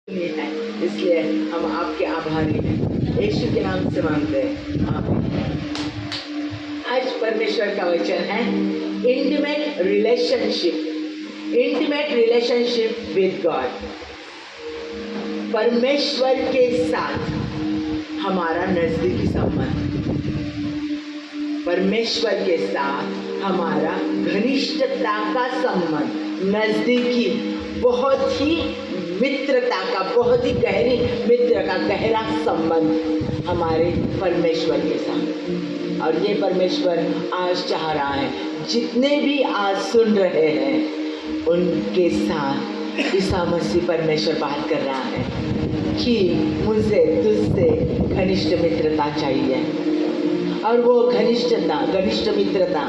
है, इसलिए हम आपके आभारी हैं। यीशु के नाम से मांगते हैं, आमीन। आज परमेश्वर का वचन है इंटीमेट रिलेशनशिप विद गॉड। परमेश्वर के साथ हमारा नजदीकी संबंध, परमेश्वर के साथ हमारा घनिष्ठता का संबंध, नजदीकी, बहुत ही मित्रता का, बहुत ही गहरी मित्र का गहरा संबंध हमारे परमेश्वर के साथ। और ये परमेश्वर आज चाह रहा है जितने भी आज सुन रहे हैं उनके साथ ईसा मसीह परमेश्वर बात कर रहा है कि मुझसे तुझसे घनिष्ठ मित्रता चाहिए। और वो घनिष्ठ मित्रता,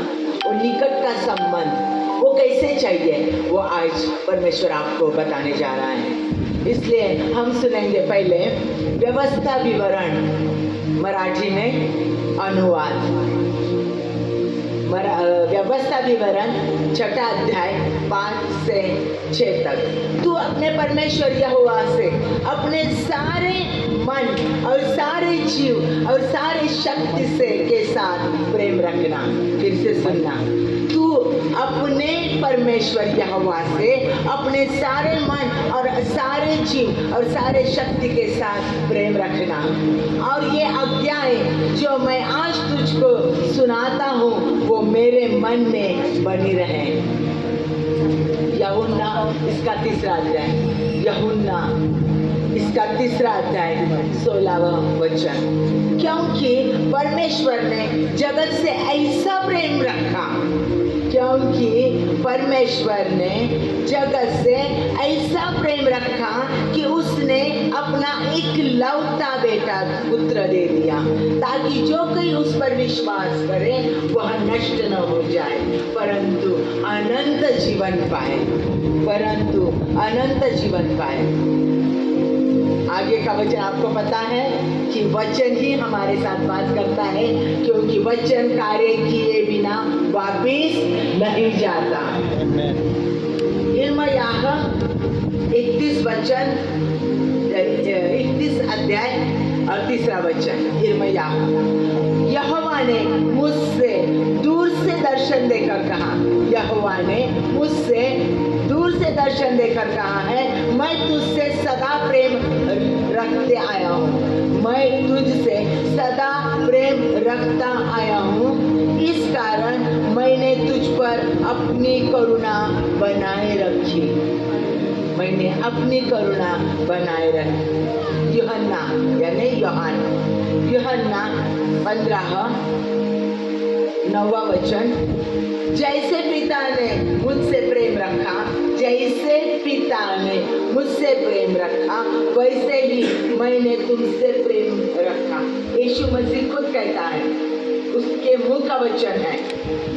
वो निकट का संबंध वो कैसे चाहिए, वो आज परमेश्वर आपको बताने जा रहा है। इसलिए हम सुनेंगे पहले व्यवस्था विवरण, मराठी में अनुवाद। व्यवस्था विवरण 6 अध्याय 5 से 6 तक। तू अपने परमेश्वर यहोवा से अपने सारे मन और सारे जीव और सारे शक्ति से के साथ प्रेम रखना। फिर से सुनना, तू अपने परमेश्वर यहोवा से अपने सारे मन और सारे जीव और सारे शक्ति के साथ प्रेम रखना। और ये आज्ञाएं जो मैं आज तुझको सुनाता हूँ वो मेरे मन में बनी रहे। यूहन्ना इसका 3 अध्याय, यूहन्ना इसका 3 अध्याय 16वां वचन। क्योंकि परमेश्वर ने जगत से ऐसा प्रेम रखा, क्योंकि परमेश्वर ने जगत से ऐसा प्रेम रखा कि उसने अपना एकलौता बेटा पुत्र दे दिया, ताकि जो कोई उस पर विश्वास करे वह नष्ट न हो जाए परंतु अनंत जीवन पाए। आगे का वचन आपको पता है कि वचन ही हमारे साथ बात करता है, क्योंकि वचन कार्य किए बिना वापिस नहीं जाता। यिर्मयाह 31 अध्याय और 3 वचन। यिर्मयाह, यहोवा ने मुझसे दूर से दर्शन देकर कहा, यहोवा ने मुझसे दूर से दर्शन देकर कहा है, मैं तुझसे सदा प्रेम रखते आया हूँ, मैं तुझसे सदा प्रेम रखता आया हूँ। इस कारण मैंने तुझ पर अपनी करुणा बनाए रखी, मैंने अपनी करुणा बनाए रखी। यूहन्ना यानी यूहन्ना 15:9 वचन। जैसे पिता ने मुझसे प्रेम रखा, जैसे पिता ने मुझसे प्रेम रखा, वैसे ही मैंने तुमसे प्रेम रखा। यीशु मसीह खुद कहता है, उसके मुंह का वचन है,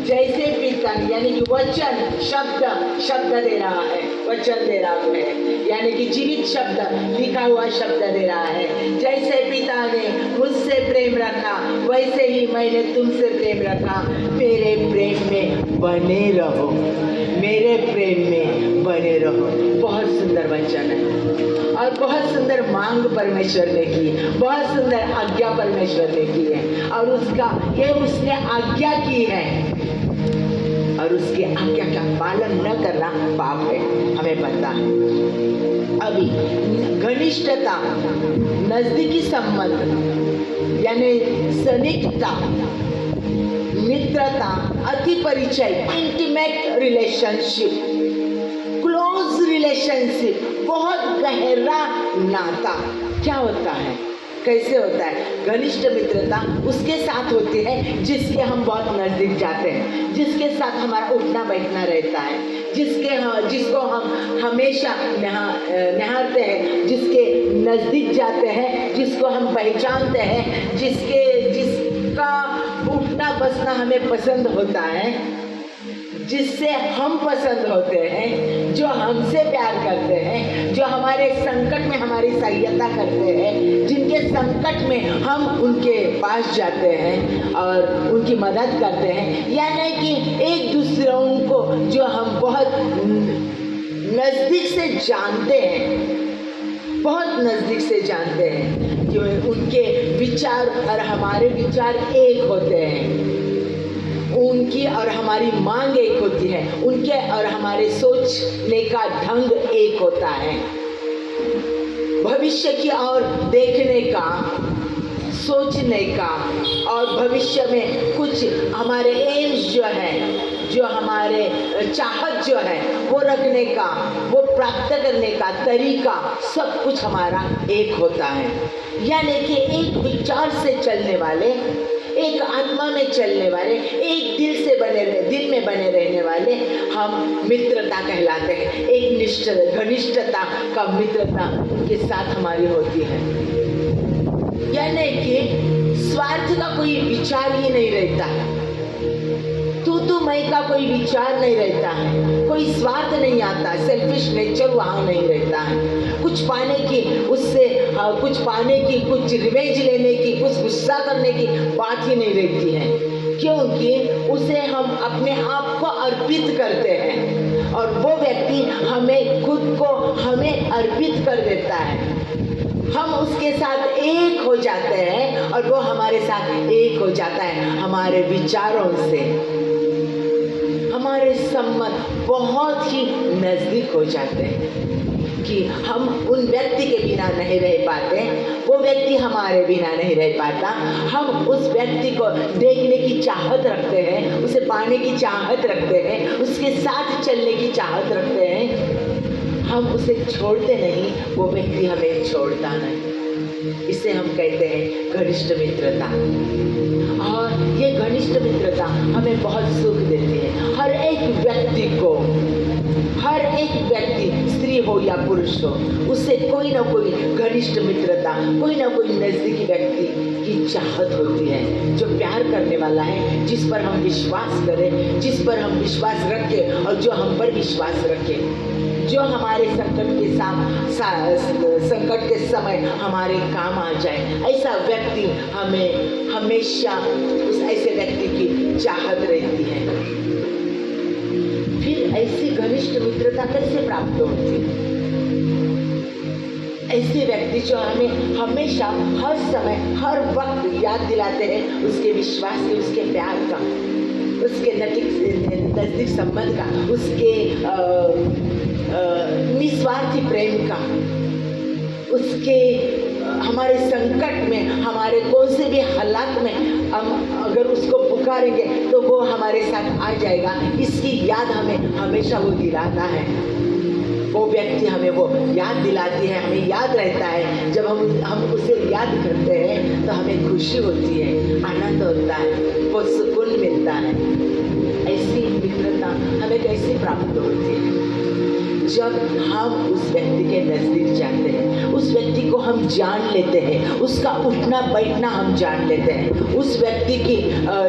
जैसे पिता, यानी कि वचन, शब्द दे रहा है, वचन दे रहा है, यानी कि जीवित शब्द, लिखा हुआ शब्द दे रहा है। जैसे पिता ने मुझसे प्रेम रखा वैसे ही मैंने तुमसे प्रेम रखा, मेरे प्रेम में बने रहो, मेरे प्रेम में बने रहो। बहुत सुंदर वचन है और बहुत सुंदर मांग परमेश्वर ने की, बहुत सुंदर आज्ञा परमेश्वर ने की है, और उसने आज्ञा की है और उसकी आज्ञा का पालन न करना पाप है, हमें पता है। अभी घनिष्ठता, नजदीकी संबंध यानी सनिकता, मित्रता, अति परिचय, इंटीमेट रिलेशनशिप, क्लोज रिलेशनशिप, बहुत गहरा नाता क्या होता है, कैसे होता है? घनिष्ठ मित्रता उसके साथ होती है जिसके हम बहुत नज़दीक जाते हैं, जिसके साथ हमारा उठना बैठना रहता है, जिसको हम हमेशा निहारते हैं, जिसके नज़दीक जाते हैं, जिसको हम पहचानते हैं, जिसका उठना बसना हमें पसंद होता है, जिससे हम पसंद होते हैं, जो हमसे प्यार करते हैं, जो हमारे संकट में हमारी सहायता करते हैं, जिनके संकट में हम उनके पास जाते हैं और उनकी मदद करते हैं, यानी कि एक दूसरों को जो हम बहुत नज़दीक से जानते हैं, बहुत नज़दीक से जानते हैं कि उनके विचार और हमारे विचार एक होते हैं, उनकी और हमारी मांग एक होती है, उनके और हमारे सोचने का ढंग एक होता है। भविष्य की ओर देखने का, सोचने का और भविष्य में कुछ हमारे एम्स जो है, जो हमारे चाहत जो है वो रखने का, वो प्राप्त करने का तरीका सब कुछ हमारा एक होता है। यानी कि एक विचार से चलने वाले, एक आत्मा में चलने वाले, एक दिल में बने रहने वाले हम मित्रता कहलाते हैं। एक घनिष्ठता का मित्रता उनके साथ हमारी होती है। यानी कि स्वार्थ का कोई विचार ही नहीं रहता है, तू मैं का कोई विचार नहीं रहता है, कोई स्वार्थ नहीं आता, सेल्फिश नेचर वहाँ नहीं रहता है। कुछ पाने की, उससे कुछ पाने की, कुछ रिवेंज लेने की, कुछ गुस्सा करने की बात ही नहीं रहती है, क्योंकि उसे हम अपने आप को अर्पित करते हैं और वो व्यक्ति हमें खुद को हमें अर्पित कर देता है। हम उसके साथ एक हो जाते हैं और वो हमारे साथ एक हो जाता है। हमारे विचारों से हमारे संबंध बहुत ही नज़दीक हो जाते हैं कि हम उन व्यक्ति के बिना नहीं रह पाते, वो व्यक्ति हमारे बिना नहीं रह पाता। हम उस व्यक्ति को देखने की चाहत रखते हैं, उसे पाने की चाहत रखते हैं, उसके साथ चलने की चाहत रखते हैं। हम उसे छोड़ते नहीं, वो व्यक्ति हमें छोड़ता नहीं। इसे हम कहते हैं घनिष्ठ मित्रता। और ये घनिष्ठ मित्रता हमें बहुत सुख देती है। हर एक व्यक्ति को, हर एक व्यक्ति, स्त्री हो या पुरुष हो, उससे कोई ना कोई घनिष्ठ मित्रता, कोई ना कोई नज़दीकी व्यक्ति की चाहत होती है, जो प्यार करने वाला है, जिस पर हम विश्वास करें, जिस पर हम विश्वास रखें और जो हम पर विश्वास रखें, जो हमारे संकट के समय हमारे काम आ जाए। ऐसा व्यक्ति हमें हमेशा, उस ऐसे व्यक्ति की चाहत रहती है। फिर ऐसी घनिष्ठ मित्रता कैसे प्राप्त होती है? ऐसे व्यक्ति जो हमें हमेशा, हर समय, हर वक्त याद दिलाते हैं उसके विश्वास के, उसके प्यार का, उसके नज़दीक संबंध का, उसके निस्वार्थी प्रेम का, उसके हमारे संकट में, हमारे कौन से भी हालात में हम अगर उसको पुकारेंगे तो वो हमारे साथ आ जाएगा। इसकी याद हमें हमेशा वो दिलाता है। वो व्यक्ति हमें वो याद दिलाती है, हमें याद रहता है। जब हम उसे याद करते हैं तो हमें खुशी होती है, आनंद होता है, वो सुकून मिलता है। ऐसी मित्रता हमें कैसे प्राप्त होती है? जब हम उस व्यक्ति के नज़दीक जाते हैं, उस व्यक्ति को हम जान लेते हैं, उसका उठना बैठना हम जान लेते हैं, उस व्यक्ति की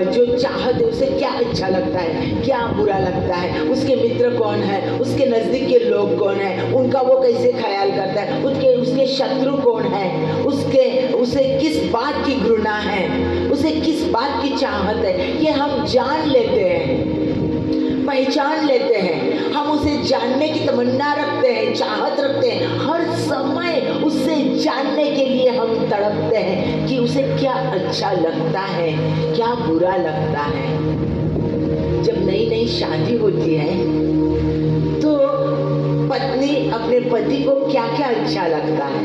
जो चाहत है, उसे क्या अच्छा लगता है, क्या बुरा लगता है, उसके मित्र कौन है, उसके नज़दीक के लोग कौन है, उनका वो कैसे ख्याल करता है, उसके शत्रु कौन है, उसे किस बात की घृणा है, उसे किस बात की चाहत है, ये हम जान लेते हैं, पहचान लेते हैं। हम उसे जानने की तमन्ना रखते हैं, चाहत रखते हैं। हर समय उससे जानने के लिए हम तड़पते हैं कि उसे क्या अच्छा लगता है, क्या बुरा लगता है। जब नई नई शादी होती है तो पत्नी अपने पति को क्या क्या अच्छा लगता है,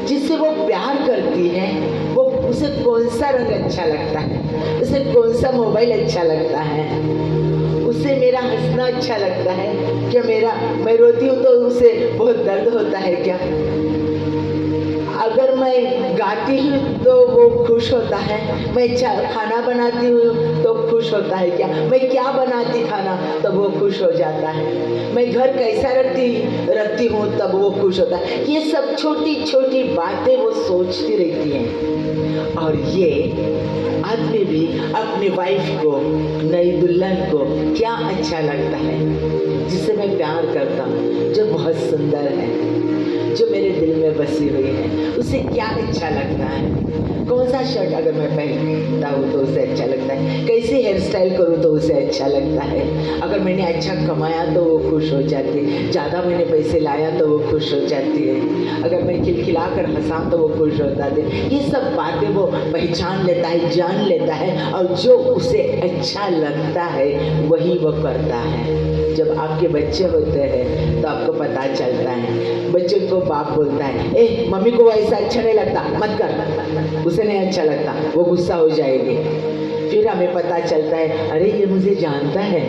जिससे वो प्यार करती है, वो उसे कौन सा रंग अच्छा लगता है, उसे कौन सा मोबाइल अच्छा लगता है, उसे मेरा हंसना अच्छा लगता है क्या, मैं रोती हूँ तो उसे बहुत दर्द होता है क्या, अगर मैं गाती हूँ तो वो खुश होता है, मैं खाना बनाती हूँ तो खुश होता है क्या, मैं क्या बनाती खाना तब वो खुश हो जाता है, मैं घर कैसा रखती हूँ तब वो खुश होता है। ये सब छोटी छोटी बातें वो सोचती रहती हैं। और ये आदमी भी अपनी वाइफ को, नई दुल्हन को क्या अच्छा लगता है, जिसे मैं प्यार करता हूँ, जो बहुत सुंदर है, जो मेरे दिल में बसी हुई है। उसे क्या अच्छा लगता है, कौन सा शर्ट अगर मैं पहनता हूँ तो उसे अच्छा लगता है, कैसी हेयर स्टाइल करूँ तो उसे अच्छा लगता है, अगर मैंने अच्छा कमाया तो वो खुश हो जाती है, ज़्यादा मैंने पैसे लाया तो वो खुश हो जाती है, अगर मैं खिलखिला कर हंसाऊँ तो वो खुश हो जाती है। ये सब बातें वो पहचान लेता है, जान लेता है, और जो उसे अच्छा लगता है वही वो करता है। जब आपके बच्चे होते हैं तो आपको पता चलता है। बच्चे को बाप बोलता है, ए मम्मी को वो ऐसा अच्छा नहीं लगता, मत कर, उसे नहीं अच्छा लगता, वो गुस्सा हो जाएगी। फिर हमें पता चलता है, अरे ये मुझे जानता है,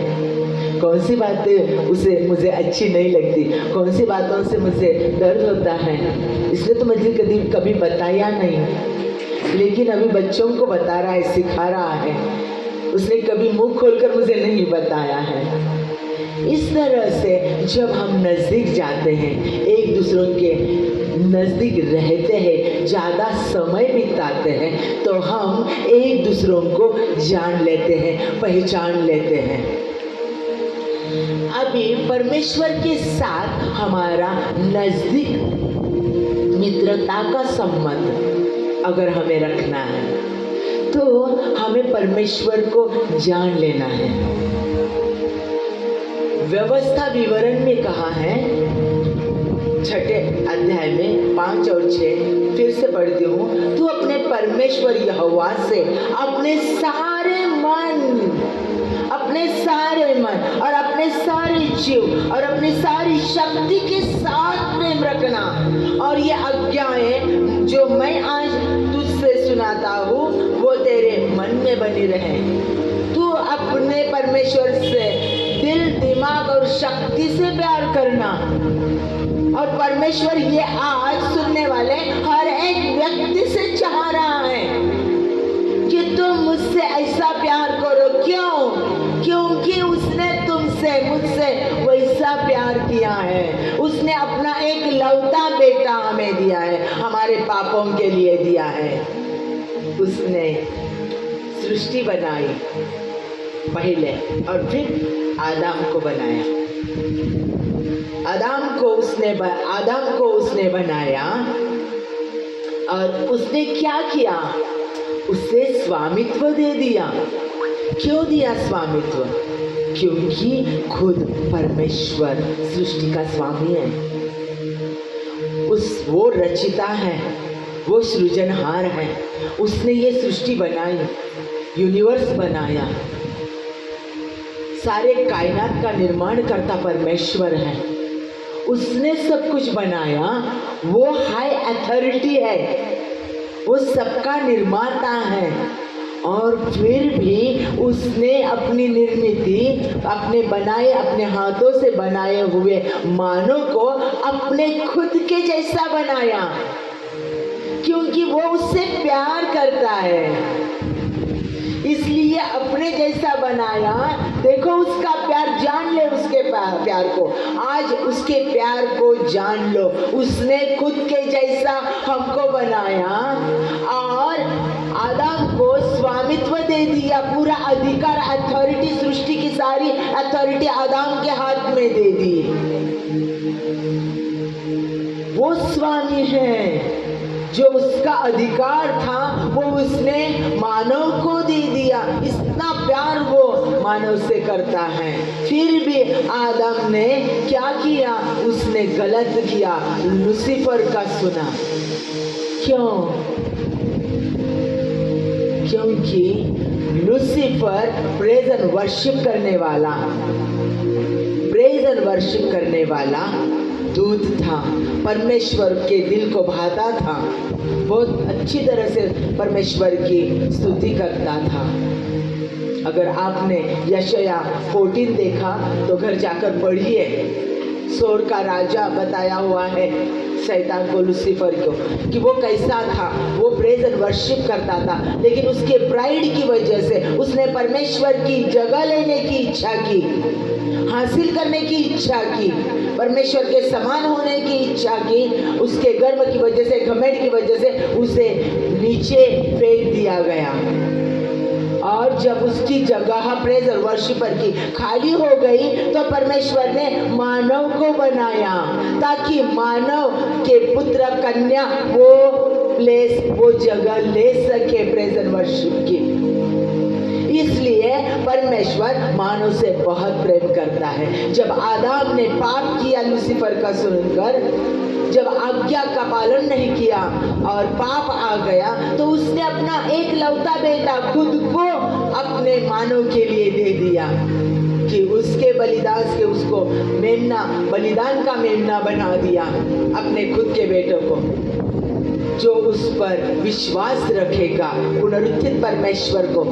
कौन सी बातें उसे मुझे अच्छी नहीं लगती, कौन सी बातों से मुझे दर्द होता है, इसलिए तो मुझे कभी बताया नहीं, लेकिन अभी बच्चों को बता रहा है, सिखा रहा है, उसने कभी मुंह खोलकर मुझे नहीं बताया है। इस तरह से जब हम नज़दीक जाते हैं, एक दूसरों के नज़दीक रहते हैं, ज़्यादा समय बिताते हैं, तो हम एक दूसरों को जान लेते हैं, पहचान लेते हैं। अभी परमेश्वर के साथ हमारा नज़दीक मित्रता का संबंध अगर हमें रखना है तो हमें परमेश्वर को जान लेना है। व्यवस्था विवरण में कहा है 6 अध्याय में 5 और 6, फिर से पढ़ती हूँ, तू अपने परमेश्वर यहोवा से अपने सारे मन और अपने सारे जीव और अपनी सारी शक्ति के साथ प्रेम रखना, और ये आज्ञाएं जो मैं आज तुझसे सुनाता हूँ वो तेरे मन में बनी रहे। तू अपने परमेश्वर से दिल, दिमाग और शक्ति से प्यार करना, और परमेश्वर ये आज सुनने वाले हर एक व्यक्ति से चाह रहा है कि तुम मुझसे ऐसा प्यार करो। क्यों? क्योंकि उसने मुझसे वैसा प्यार किया है। उसने अपना एक लौता बेटा हमें दिया है, हमारे पापों के लिए दिया है। उसने सृष्टि बनाई पहले और फिर आदम को बनाया। आदम को उसने बनाया, और उसने क्या किया? उसे स्वामित्व दे दिया। क्यों दिया स्वामित्व? क्योंकि खुद परमेश्वर सृष्टि का स्वामी है। वो रचिता है, वो सृजनहार है। उसने ये सृष्टि बनाई, यूनिवर्स बनाया, सारे कायनात का निर्माण करता परमेश्वर है। उसने सब कुछ बनाया, वो हाई अथॉरिटी है, वो सबका निर्माता है, और फिर भी उसने अपनी निर्मिति, अपने हाथों से बनाए हुए मानव को अपने खुद के जैसा बनाया, क्योंकि वो उससे प्यार करता है, इसलिए अपने जैसा बनाया। देखो उसका प्यार, जान ले उसके प्यार को, आज उसके प्यार को जान लो। उसने खुद के जैसा हमको बनाया और आदम को स्वामित्व दे दिया, पूरा अधिकार, अथॉरिटी, सृष्टि की सारी अथॉरिटी आदम के हाथ में दे दी। वो स्वामी है, जो उसका अधिकार था वो उसने मानव को दे दिया। इतना प्यार वो मानव से करता है। फिर भी आदम ने क्या किया? उसने गलत किया, लूसीफर का सुना। क्यों? क्योंकि लूसीफर प्रेज एंड वर्शिप करने वाला दूत था, परमेश्वर के दिल को भाता था, बहुत अच्छी तरह से परमेश्वर की स्तुति करता था। अगर आपने यशाया 14 देखा तो घर जाकर पढ़िए। सोर का राजा बताया हुआ है शैतान को, लूसीफर को, कि वो कैसा था। वो प्रेज एंड वर्शिप करता था, लेकिन उसके प्राइड की वजह से उसने परमेश्वर की जगह लेने की इच्छा की, हासिल करने की इच्छा की, परमेश्वर के समान होने की इच्छा की। उसके गर्व की वजह से, घमंड की वजह से उसे नीचे फेंक दिया गया। और जब उसकी जगह प्रेज और वर्शिपर की खाली हो गई तो परमेश्वर ने मानव को बनाया ताकि मानव के पुत्र कन्या वो प्लेस वो जगह ले सके प्रेज और वर्शिप की। इसलिए परमेश्वर मानव से बहुत प्रेम करता है। जब आदम ने पाप किया लूसीफर का सुनकर, जब आज्ञा का पालन नहीं किया और पाप आ गया तो उसने अपना एक लौता बेटा खुद को अपने मानव के लिए दे दिया कि उसके बलिदान से उसको मेमना बलिदान का मेमना बना दिया अपने खुद के बेटों को। जो उस पर विश्वास रखेगा पुनरुत्थित परमेश्वर को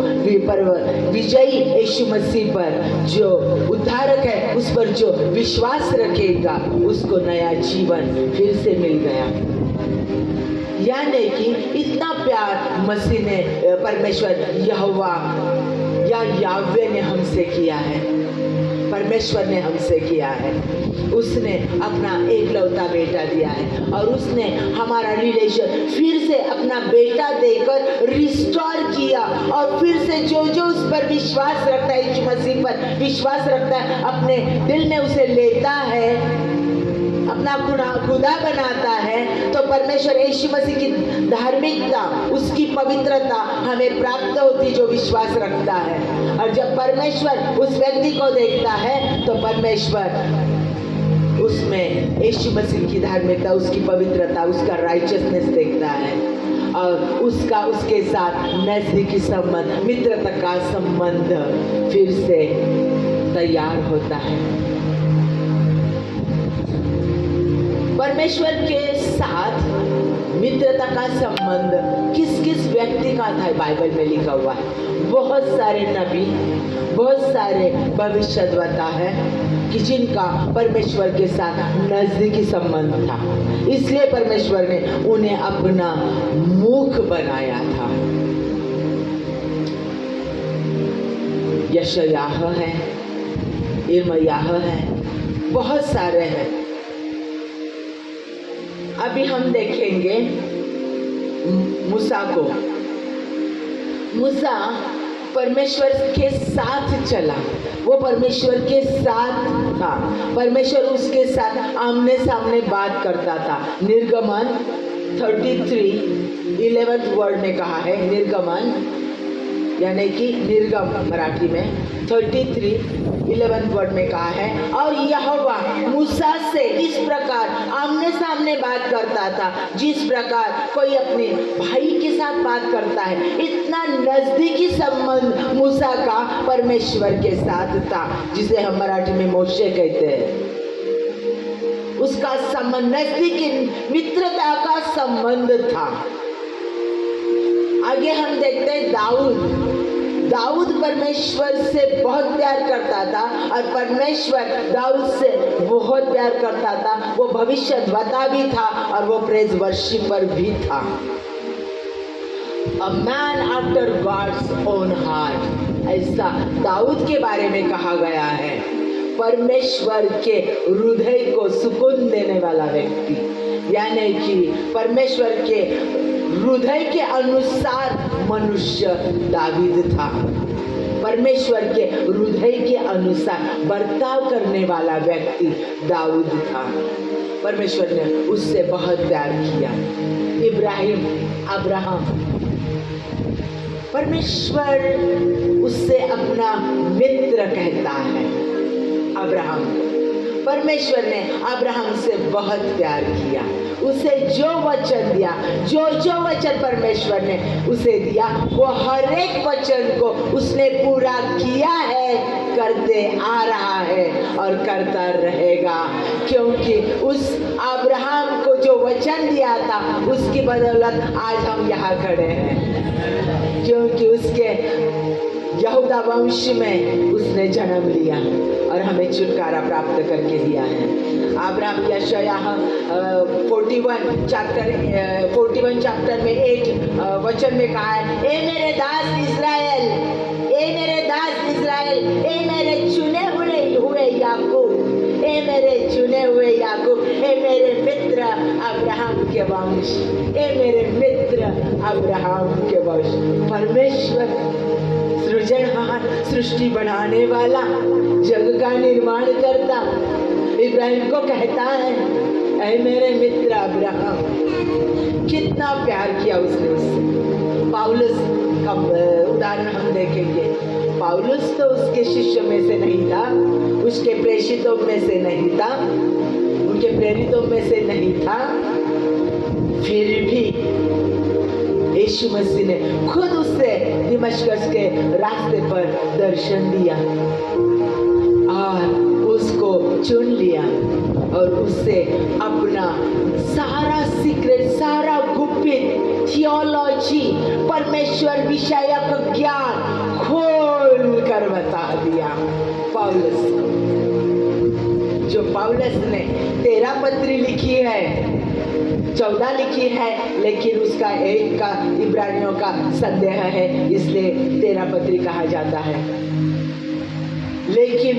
विजयी यीशु मसीह पर जो उद्धारक है उस पर जो विश्वास रखेगा उसको नया जीवन फिर से मिल गया। यानी कि इतना प्यार मसीह ने परमेश्वर यहोवा या याहवे ने हमसे किया है, परमेश्वर ने हमसे किया है। उसने अपना एकलौता बेटा दिया है और उसने हमारा रिलेशन फिर से अपना बेटा देकर रिस्टोर किया और फिर से जो जो उस पर विश्वास रखता है, यीशु मसीह पर विश्वास रखता है, अपने दिल में उसे लेता है, अपना खुदा बनाता है तो परमेश्वर यीशु मसीह की धार्मिकता उसकी पवित्रता हमें प्राप्त होती जो विश्वास रखता है। और जब परमेश्वर उस व्यक्ति को देखता है तो परमेश्वर उसमें यीशु मसीह की धार्मिकता उसकी पवित्रता उसका राइचियसनेस देखता है और उसका उसके साथ नजदीकी संबंध मित्रता का संबंध फिर से तैयार होता है। परमेश्वर के साथ मित्रता का संबंध किस किस व्यक्ति का था बाइबल में लिखा हुआ है। बहुत सारे नबी बहुत सारे भविष्यद्वक्ता है कि जिनका परमेश्वर के साथ नजदीकी संबंध था, इसलिए परमेश्वर ने उन्हें अपना मुख बनाया था। यशायाह है, यिर्मयाह है, बहुत सारे हैं। अभी हम देखेंगे मूसा को। मूसा परमेश्वर के साथ चला, वो परमेश्वर के साथ था, परमेश्वर उसके साथ आमने सामने बात करता था। निर्गमन 33 11th वर्ड में कहा है, निर्गमन यानी कि निर्गम मराठी में 33 11th वर्ड में कहा है, और यहोवा मूसा से इस प्रकार आमने सामने बात करता था जिस प्रकार कोई अपने भाई के साथ बात करता है। इतना नजदीकी संबंध मूसा का परमेश्वर के साथ था, जिसे हम मराठी में मोशे कहते हैं। उसका संबंध नजदीकी मित्रता का संबंध था। आगे हम देखते हैं दाऊद परमेश्वर से बहुत प्यार करता था और परमेश्वर दाऊद से बहुत प्यार करता था। वो भविष्यद्वक्ता भी था और वो प्रेज वर्शिपर भी था। A man after God's own heart, ऐसा दाऊद के बारे में कहा गया है। परमेश्वर के हृदय को सुकून देने वाला व्यक्ति, यानी कि परमेश्वर के हृदय के अनुसार मनुष्य दाऊद था। परमेश्वर के हृदय के अनुसार बर्ताव करने वाला व्यक्ति दाऊद था। परमेश्वर ने उससे बहुत प्यार किया। अब्राहम, परमेश्वर उससे अपना मित्र कहता है। अब्राहम, परमेश्वर ने अब्राहम से बहुत प्यार किया। उसे जो वचन दिया, जो वचन परमेश्वर ने उसे दिया, वो हर एक वचन को उसने पूरा किया है, करते आ रहा है और करता रहेगा। क्योंकि उस अब्राहम को जो वचन दिया था उसकी बदौलत आज हम यहाँ खड़े हैं, क्योंकि उसके यहूदा वंश में उसने जन्म लिया और हमें छुटकारा प्राप्त करके दिया है। अब्राहम यशायाह 41 चैप्टर में 8 वचन में कहा है, ए मेरे दास इस्राएल, ए मेरे दास इस्राएल, ए मेरे चुने हुए याकूब, ए मेरे चुने हुए याकूब, ए मेरे मित्र अब्राहम के वंश, ए मेरे मित्र अब्राहम के वंश। परमेश्वर सृजनहार, सृष्टि बनाने वाला, जग का निर्माण करता इब्राहिम को कहता है, ऐ मेरे मित्र अब्राहम। कितना प्यार किया उसने उससे। पाउलुस का उदाहरण हम देखेंगे। पाउलुस तो उसके शिष्य में से नहीं था, उसके प्रेषितों में से नहीं था, उनके प्रेरितों में से नहीं था, फिर भी यीशु मसीह ने खुद उससे दमिश्क के रास्ते पर दर्शन दिया और उसको चुन लिया और उससे अपना सारा सीक्रेट, सारा गुप्त थियोलॉजी, परमेश्वर विषयक ज्ञान खोल कर बता दिया पौलुस को। जो पौलुस ने 13 पत्री लिखी है, 14 लिखी है, लेकिन उसका एक का इब्रानियों का संदेह है, इसलिए 13 पत्री कहा जाता है। लेकिन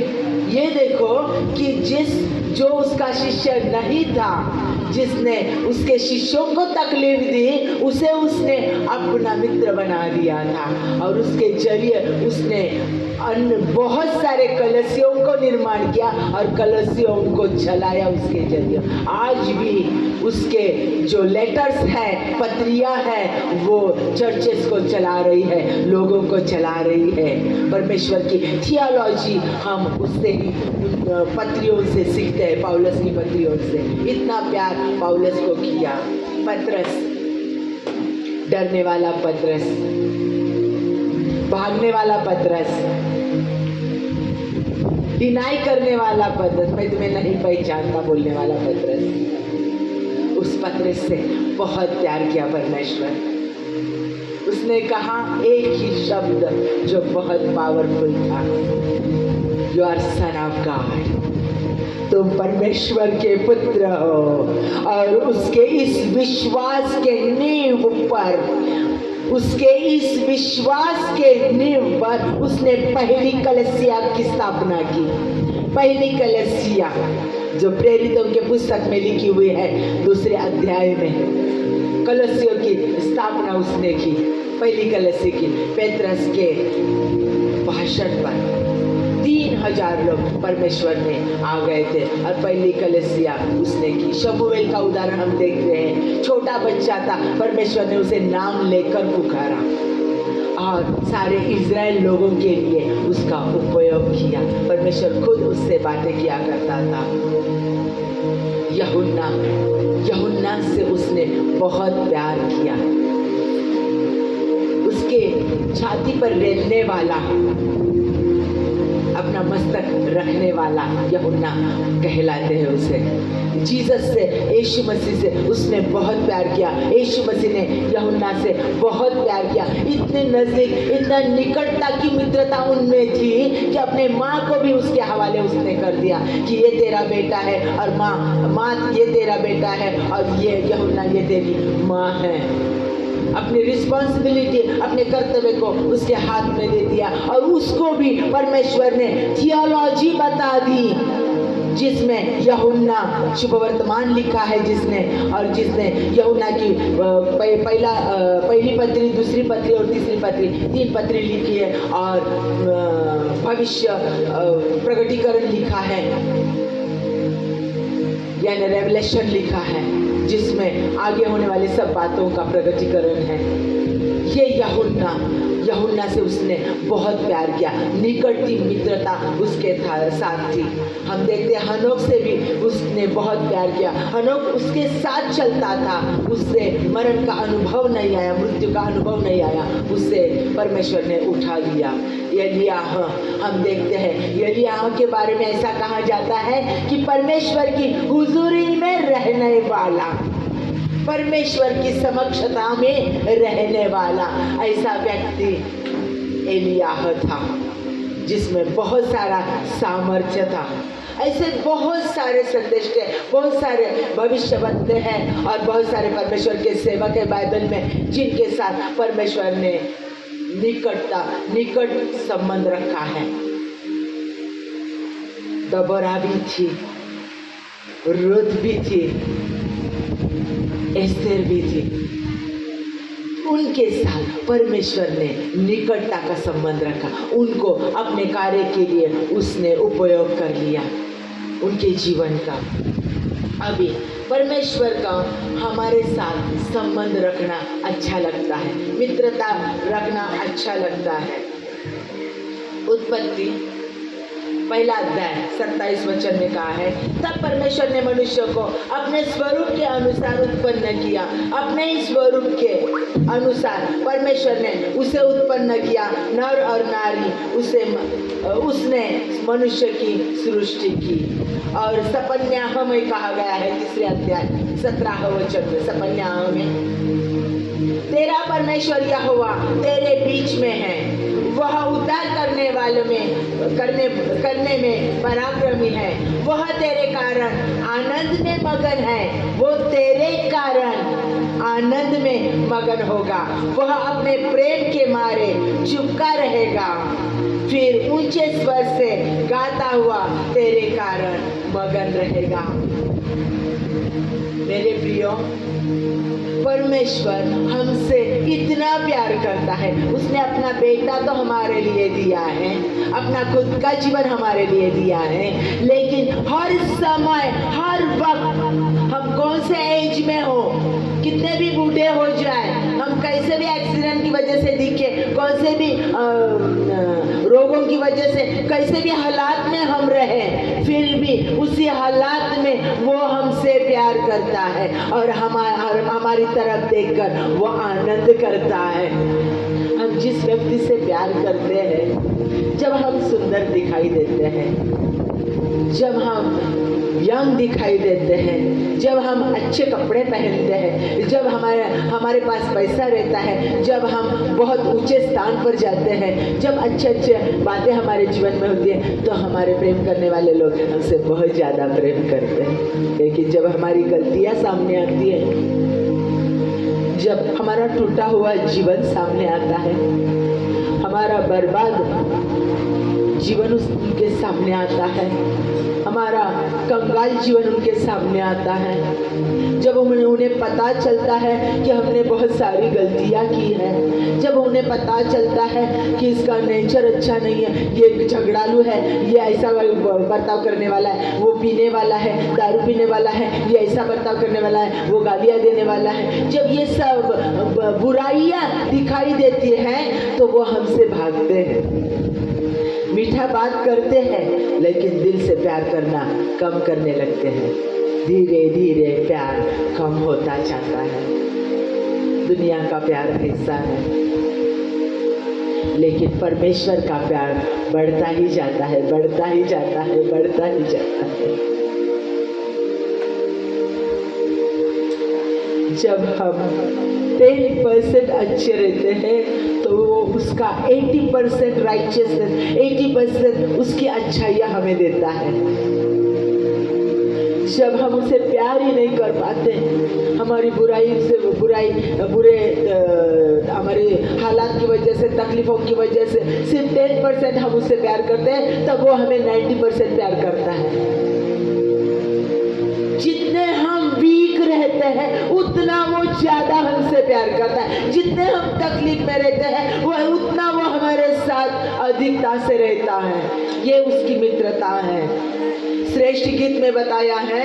ये देखो कि जो उसका शिष्य नहीं था, जिसने उसके शिष्यों को तकलीफ दी, उसे उसने अपना मित्र बना दिया था और उसके जरिए उसने बहुत सारे कलसियों को निर्माण किया और कलसियों को चलाया उसके जरिए। आज भी उसके जो लेटर्स हैं, पत्रियां हैं, वो चर्चेस को चला रही है, लोगों को चला रही है। परमेश्वर की थियोलॉजी हम उससे ही, पत्रियों से सीखते हैं, पौलुस की पत्रियों से। इतना प्यार पौलुस को किया। पतरस, डरने वाला पतरस, भागने वाला पतरस, डिनाई करने वाला पतरस, मैं तुम्हें नहीं पहचानता बोलने वाला पतरस, उस पतरस से बहुत प्यार किया परमेश्वर। उसने कहा एक ही शब्द जो बहुत पावरफुल था, you are son of God, तुम परमेश्वर के पुत्र हो। और उसके इस विश्वास के नींव पर, उसके इस विश्वास के नींव पर उसने पहली कलीसिया की स्थापना की। पहली कलीसिया जो प्रेरितों के पुस्तक में लिखी हुई है 2 अध्याय में, कलीसियों की स्थापना उसने की। पहली कलीसिया की पेत्रस के भाषण पर 3000 लोग परमेश्वर में आ गए थे और पहली कलीसिया उसने की। शमूएल का उदाहरण हम देखते हैं, छोटा बच्चा था, परमेश्वर ने उसे नाम लेकर पुकारा और सारे इज़राइल लोगों के लिए उसका उपयोग किया। परमेश्वर खुद उससे बातें किया करता था। यूहन्ना से उसने बहुत प्यार किया। उसके छाती पर रेलने वाला, अपना मस्तक रखने वाला यूहन्ना कहलाते हैं उसे। जीसस से, यीशु मसीह से उसने बहुत प्यार किया। यीशु मसीह ने यूहन्ना से बहुत प्यार किया। इतने नजदीक, इतना निकटता की मित्रता उनमें थी कि अपने माँ को भी उसके हवाले उसने कर दिया कि ये तेरा बेटा है, और माँ ये तेरा बेटा है, और ये यूहन्ना ये तेरी माँ है। अपनी रिस्पॉन्सिबिलिटी, अपने कर्तव्य को उसके हाथ में दे दिया और उसको भी परमेश्वर ने थियोलॉजी बता दी, जिसमें यूहन्ना शुभ वर्तमान लिखा है, जिसने यूहन्ना की पहली पत्री, दूसरी पत्री और तीसरी पत्री, 3 पत्री लिखी है, और भविष्य प्रकटीकरण लिखा है, यानी रेवलेशन लिखा है, जिसमें आगे होने वाली सब बातों का प्रकटीकरण है। ये यूहन्ना से उसने बहुत प्यार किया, निकट की मित्रता उसके साथ थी। हम देखते हैं हनोक से भी उसने बहुत प्यार किया। हनोक उसके साथ चलता था, उससे मरण का अनुभव नहीं आया, मृत्यु का अनुभव नहीं आया, उससे परमेश्वर ने उठा लिया। एलियाह, हम देखते हैं एलियाह के बारे में ऐसा कहा जाता है कि परमेश्वर की हुजूरी में रहने वाला, परमेश्वर की समक्षता में रहने वाला ऐसा व्यक्ति एलियाह था, जिसमें बहुत सारा सामर्थ्य था। ऐसे बहुत सारे संदेश थे, बहुत सारे भविष्यवक्ता हैं और बहुत सारे परमेश्वर के सेवक है बाइबल में, जिनके साथ परमेश्वर ने निकट संबंध रखा है। दबोरा भी थी, रुत भी थी, एस्तेर भी थी। उनके साथ परमेश्वर ने निकटता का संबंध रखा, उनको अपने कार्य के लिए उसने उपयोग कर लिया उनके जीवन का। अभी परमेश्वर का हमारे साथ संबंध रखना अच्छा लगता है, मित्रता रखना अच्छा लगता है। उत्पत्ति पहला अध्याय 27 वचन में कहा है, तब परमेश्वर ने मनुष्य को अपने स्वरूप के अनुसार उत्पन्न किया, अपने ही स्वरूप के अनुसार परमेश्वर ने उसे उत्पन्न किया, नर और नारी उसने मनुष्य की सृष्टि की। और सपन्याह में कहा गया है तीसरे अध्याय 17 वचन में, सपन्याह में, तेरा परमेश्वर यहोवा तेरे बीच में है, वह उद्धार करने वालों में करने में पराक्रमी है, वह तेरे कारण आनंद में मगन है, वो तेरे कारण आनंद में मगन होगा, वह अपने प्रेम के मारे चुपका रहेगा, फिर ऊंचे स्वर से गाता हुआ तेरे कारण मगन रहेगा। मेरे प्रियो, परमेश्वर हमसे इतना प्यार करता है, उसने अपना बेटा तो हमारे लिए दिया है, अपना खुद का जीवन हमारे लिए दिया है, लेकिन हर समय हर वक्त हम कौन से एज में हो, कितने भी बूढ़े हो जाए, हम कैसे भी एक्सीडेंट की वजह से दिखे, कौन से भी रोगों की वजह से कैसे भी हालात में हम रहे, फिर भी उसी हालात में वो हमसे प्यार करता है और हमारी तरफ देखकर वो आनंद करता है। हम जिस व्यक्ति से प्यार करते हैं, जब हम सुंदर दिखाई देते हैं, जब हम यंग दिखाई देते हैं, जब हम अच्छे कपड़े पहनते हैं, जब हमारे पास पैसा रहता है, जब हम बहुत ऊंचे स्थान पर जाते हैं, जब अच्छे बातें हमारे जीवन में होती है, तो हमारे प्रेम करने वाले लोग हमसे बहुत ज़्यादा प्रेम करते हैं। लेकिन जब हमारी गलतियाँ सामने आती है, जब हमारा टूटा हुआ जीवन सामने आता है, हमारा बर्बाद जीवन उनके सामने आता है, हमारा कंगाल जीवन उनके सामने आता है, जब उन्हें पता चलता है कि हमने बहुत सारी गलतियां की हैं, जब उन्हें पता चलता है कि इसका नेचर अच्छा नहीं है, ये झगड़ालू है, ये ऐसा बर्ताव करने वाला है, वो पीने वाला है, दारू पीने वाला है, ये ऐसा बर्ताव करने वाला है, वो गालियाँ देने वाला है, जब ये सब बुराइयाँ दिखाई देती हैं तो वो हमसे भागते हैं, मीठा बात करते हैं, लेकिन दिल से प्यार करना कम करने लगते हैं। धीरे धीरे प्यार कम होता जाता है। दुनिया का प्यार ऐसा है, लेकिन परमेश्वर का प्यार बढ़ता ही जाता है, बढ़ता ही जाता है, बढ़ता ही जाता है। जब हम 10% अच्छे रहते हैं तो वो उसका 80% राइचियसनेस, 80% उसकी अच्छाइयाँ हमें देता है। जब हम उसे प्यार ही नहीं कर पाते, हमारी बुरे हमारे हालात की वजह से, तकलीफों की वजह से सिर्फ 10% हम उससे प्यार करते हैं, तब वो हमें 90% प्यार करता है। जितने हम वीक रहते हैं उतना वो ज्यादा हमसे प्यार करता है, जितने हम तकलीफ में रहते हैं उतना वो हमारे साथ अधिकता से रहता है। ये उसकी मित्रता है। श्रेष्ठ गीत में बताया है,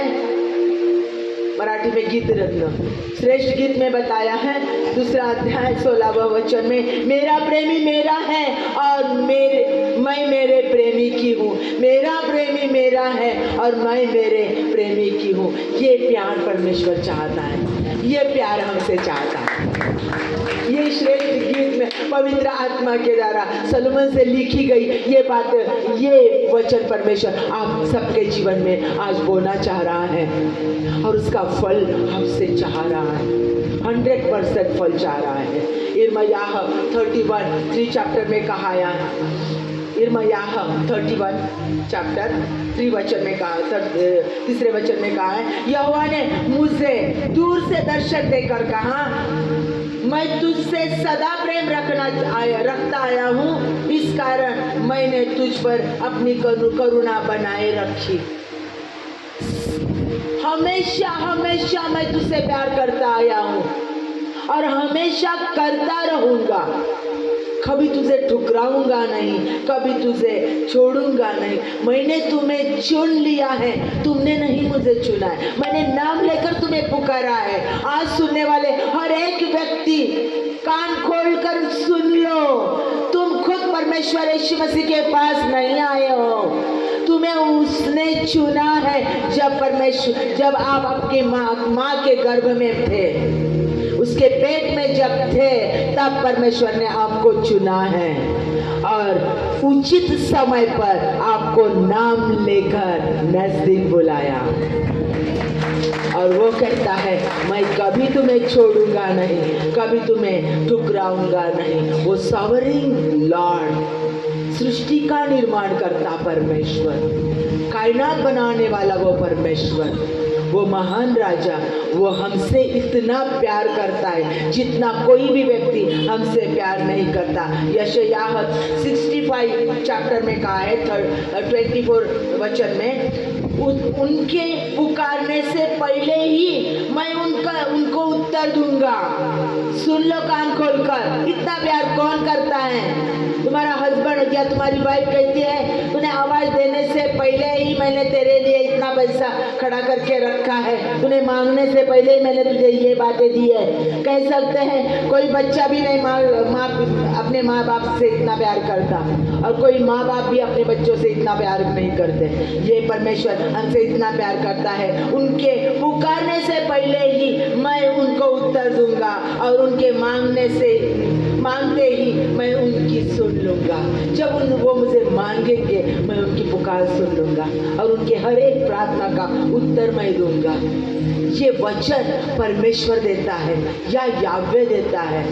मराठी में गीत रत्न, श्रेष्ठ गीत में बताया है 2 अध्याय 16वां वचन में, मेरा प्रेमी मेरा है और मैं मेरे प्रेमी की हूँ, मेरा प्रेमी मेरा है और मैं मेरे प्रेमी की हूँ। ये प्यार परमेश्वर चाहता है, ये प्यार हमसे चाहता है। ये श्रेष्ठ गीत में पवित्र आत्मा के द्वारा सलोमन से लिखी गई ये बात, ये वचन परमेश्वर आप सबके जीवन में आज बोलना चाह रहा है और उसका फल हमसे चाह रहा है, 100% फल चाह रहा है। यिर्मयाह 31 चैप्टर में कहा है, यिर्मयाह 31 चैप्टर 3 वचन में कहा, 3 वचन में कहा है, यहोवा ने मुझसे दूर से दर्शन देकर कहा, मैं तुझसे सदा प्रेम रखता आया हूँ, इस कारण मैंने तुझ पर अपनी करुणा बनाए रखी। हमेशा हमेशा मैं तुझसे प्यार करता आया हूँ और हमेशा करता रहूंगा। कभी तुझे ठुकराऊंगा नहीं, कभी तुझे छोड़ूंगा नहीं। मैंने तुम्हें चुन लिया है, तुमने नहीं मुझे चुना है। मैंने नाम लेकर तुम्हें पुकारा है। आज सुनने वाले हर एक व्यक्ति कान खोलकर सुन लो। तुम खुद परमेश्वर यीशु मसीह के पास नहीं आए हो, तुम्हें उसने चुना है। जब आप आपके माँ के गर्भ में थे, उसके पेट में जब थे, तब परमेश्वर ने आपको चुना है और उचित समय पर आपको नाम लेकर नजदीक बुलाया। और वो कहता है, मैं कभी तुम्हें छोड़ूंगा नहीं, कभी तुम्हें ठुकराऊंगा नहीं। वो सॉवरेन लॉर्ड, सृष्टि का निर्माण करता परमेश्वर, कायनात बनाने वाला वो परमेश्वर, वो महान राजा, वो हमसे इतना प्यार करता है जितना कोई भी व्यक्ति हमसे प्यार नहीं करता। यशायाह 65 चैप्टर में कहा है 24 वचन में, उनके पुकारने से पहले ही मैं उनको उत्तर दूंगा। सुन लो कान खोलकर, इतना प्यार कौन करता है? तुम्हारा हस्बैंड या तुम्हारी वाइफ कहती है, तूने आवाज देने से पहले ही मैंने तेरे लिए इतना पैसा खड़ा करके रखा है, तूने मांगने से पहले ही मैंने तुझे ये बातें दी है। कह सकते हैं कोई बच्चा भी नहीं अपने माँ बाप से इतना प्यार करता, और कोई माँ बाप भी अपने बच्चों से इतना प्यार नहीं करते। ये परमेश्वर हमसे इतना प्यार करता है, उनके पुकारने से पहले ही मैं उनको उत्तर दूंगा, और उनके मांगते ही मैं उनकी सुन लूंगा। जब वो मुझे मांगेंगे, मैं उनकी पुकार सुन लूंगा और उनके हर एक प्रार्थना का उत्तर मैं दूंगा। ये वचन परमेश्वर देता है या याहवेह देता है।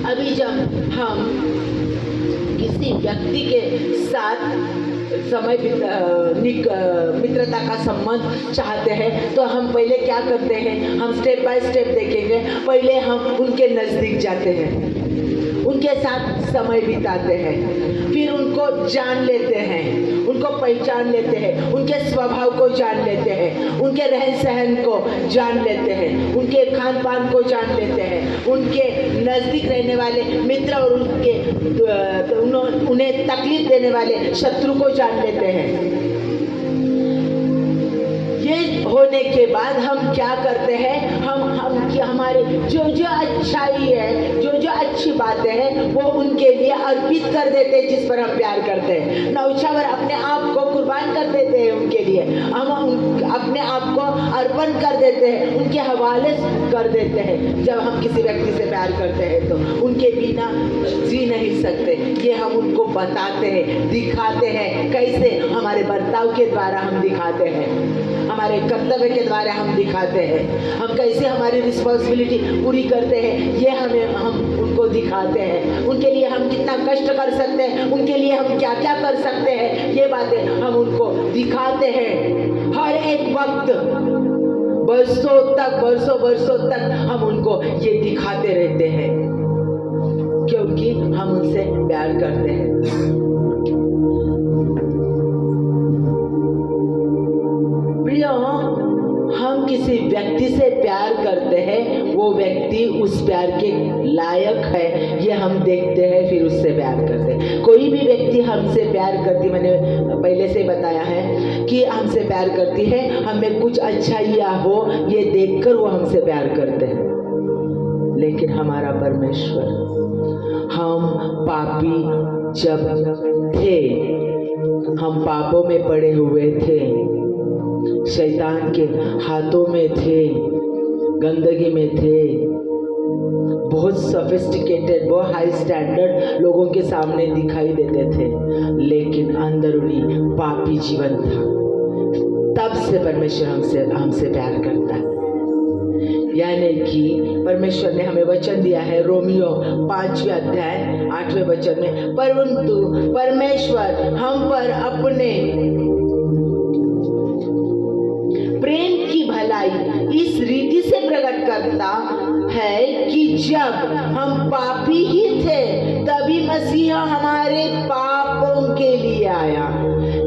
अभी जब हम किसी व्यक्ति के साथ समय मित्रता का संबंध चाहते हैं, तो हम पहले क्या करते हैं? हम स्टेप बाय स्टेप देखेंगे। पहले हम उनके नज़दीक जाते हैं, उनके साथ समय बिताते हैं, फिर उनको जान लेते हैं, उनको पहचान लेते हैं, उनके स्वभाव को जान लेते हैं, उनके रहन सहन को जान लेते हैं, उनके खान पान को जान लेते हैं, उनके नज़दीक रहने वाले मित्र और उन्हें तकलीफ देने वाले शत्रु को जान लेते हैं। ये होने के बाद हम क्या करते हैं? हमारे जो अच्छाई है, जो अच्छी बातें हैं, वो उनके लिए अर्पित कर देते हैं, जिस पर हम प्यार करते हैं। नौछावर अपने आप को कुर्बान कर देते हैं उनके लिए, हम अपने आप को अर्पण कर देते हैं, उनके हवाले कर देते हैं। जब हम किसी व्यक्ति से प्यार करते हैं तो उनके बिना जी नहीं सकते। ये हम उनको बताते हैं, दिखाते हैं। कैसे? हमारे बर्ताव के द्वारा हम दिखाते हैं, हमारे कर्तव्य के द्वारा हम दिखाते हैं, हम कैसे हमारी रिस्पॉन्सिबिलिटी पूरी करते हैं, ये हम उनको दिखाते हैं। उनके लिए हम कितना कष्ट कर सकते हैं, उनके लिए हम क्या क्या कर सकते हैं, ये बातें हम उनको दिखाते हैं। हर एक वक्त बरसों तक हम उनको ये दिखाते रहते हैं, क्योंकि हम उनसे प्यार करते हैं। हम किसी व्यक्ति से प्यार करते हैं, वो व्यक्ति उस प्यार के लायक है, ये हम देखते हैं, फिर उससे प्यार करते हैं। कोई भी व्यक्ति हमसे प्यार करती, मैंने पहले से बताया है कि हमसे प्यार करती है, हमें कुछ अच्छाइयाँ हो ये देखकर वो हमसे प्यार करते हैं। लेकिन हमारा परमेश्वर, हम पापी जब थे, हम पापों में पड़े हुए थे, शैतान के हाथों में थे, गंदगी में थे, बहुत सोफिस्टिकेटेड, बहुत हाई स्टैंडर्ड लोगों के सामने दिखाई देते थे, लेकिन अंदरूनी पापी जीवन था। तब से परमेश्वर हमसे प्यार करता है। यानी कि परमेश्वर ने हमें वचन दिया है, रोमियो 5वें अध्याय 8वें वचन में, परंतु परमेश्वर हम पर अपने प्रेम की भलाई इस रीति से प्रकट करता है कि जब हम पापी ही थे, तभी मसीहा हमारे पापों के लिए आया,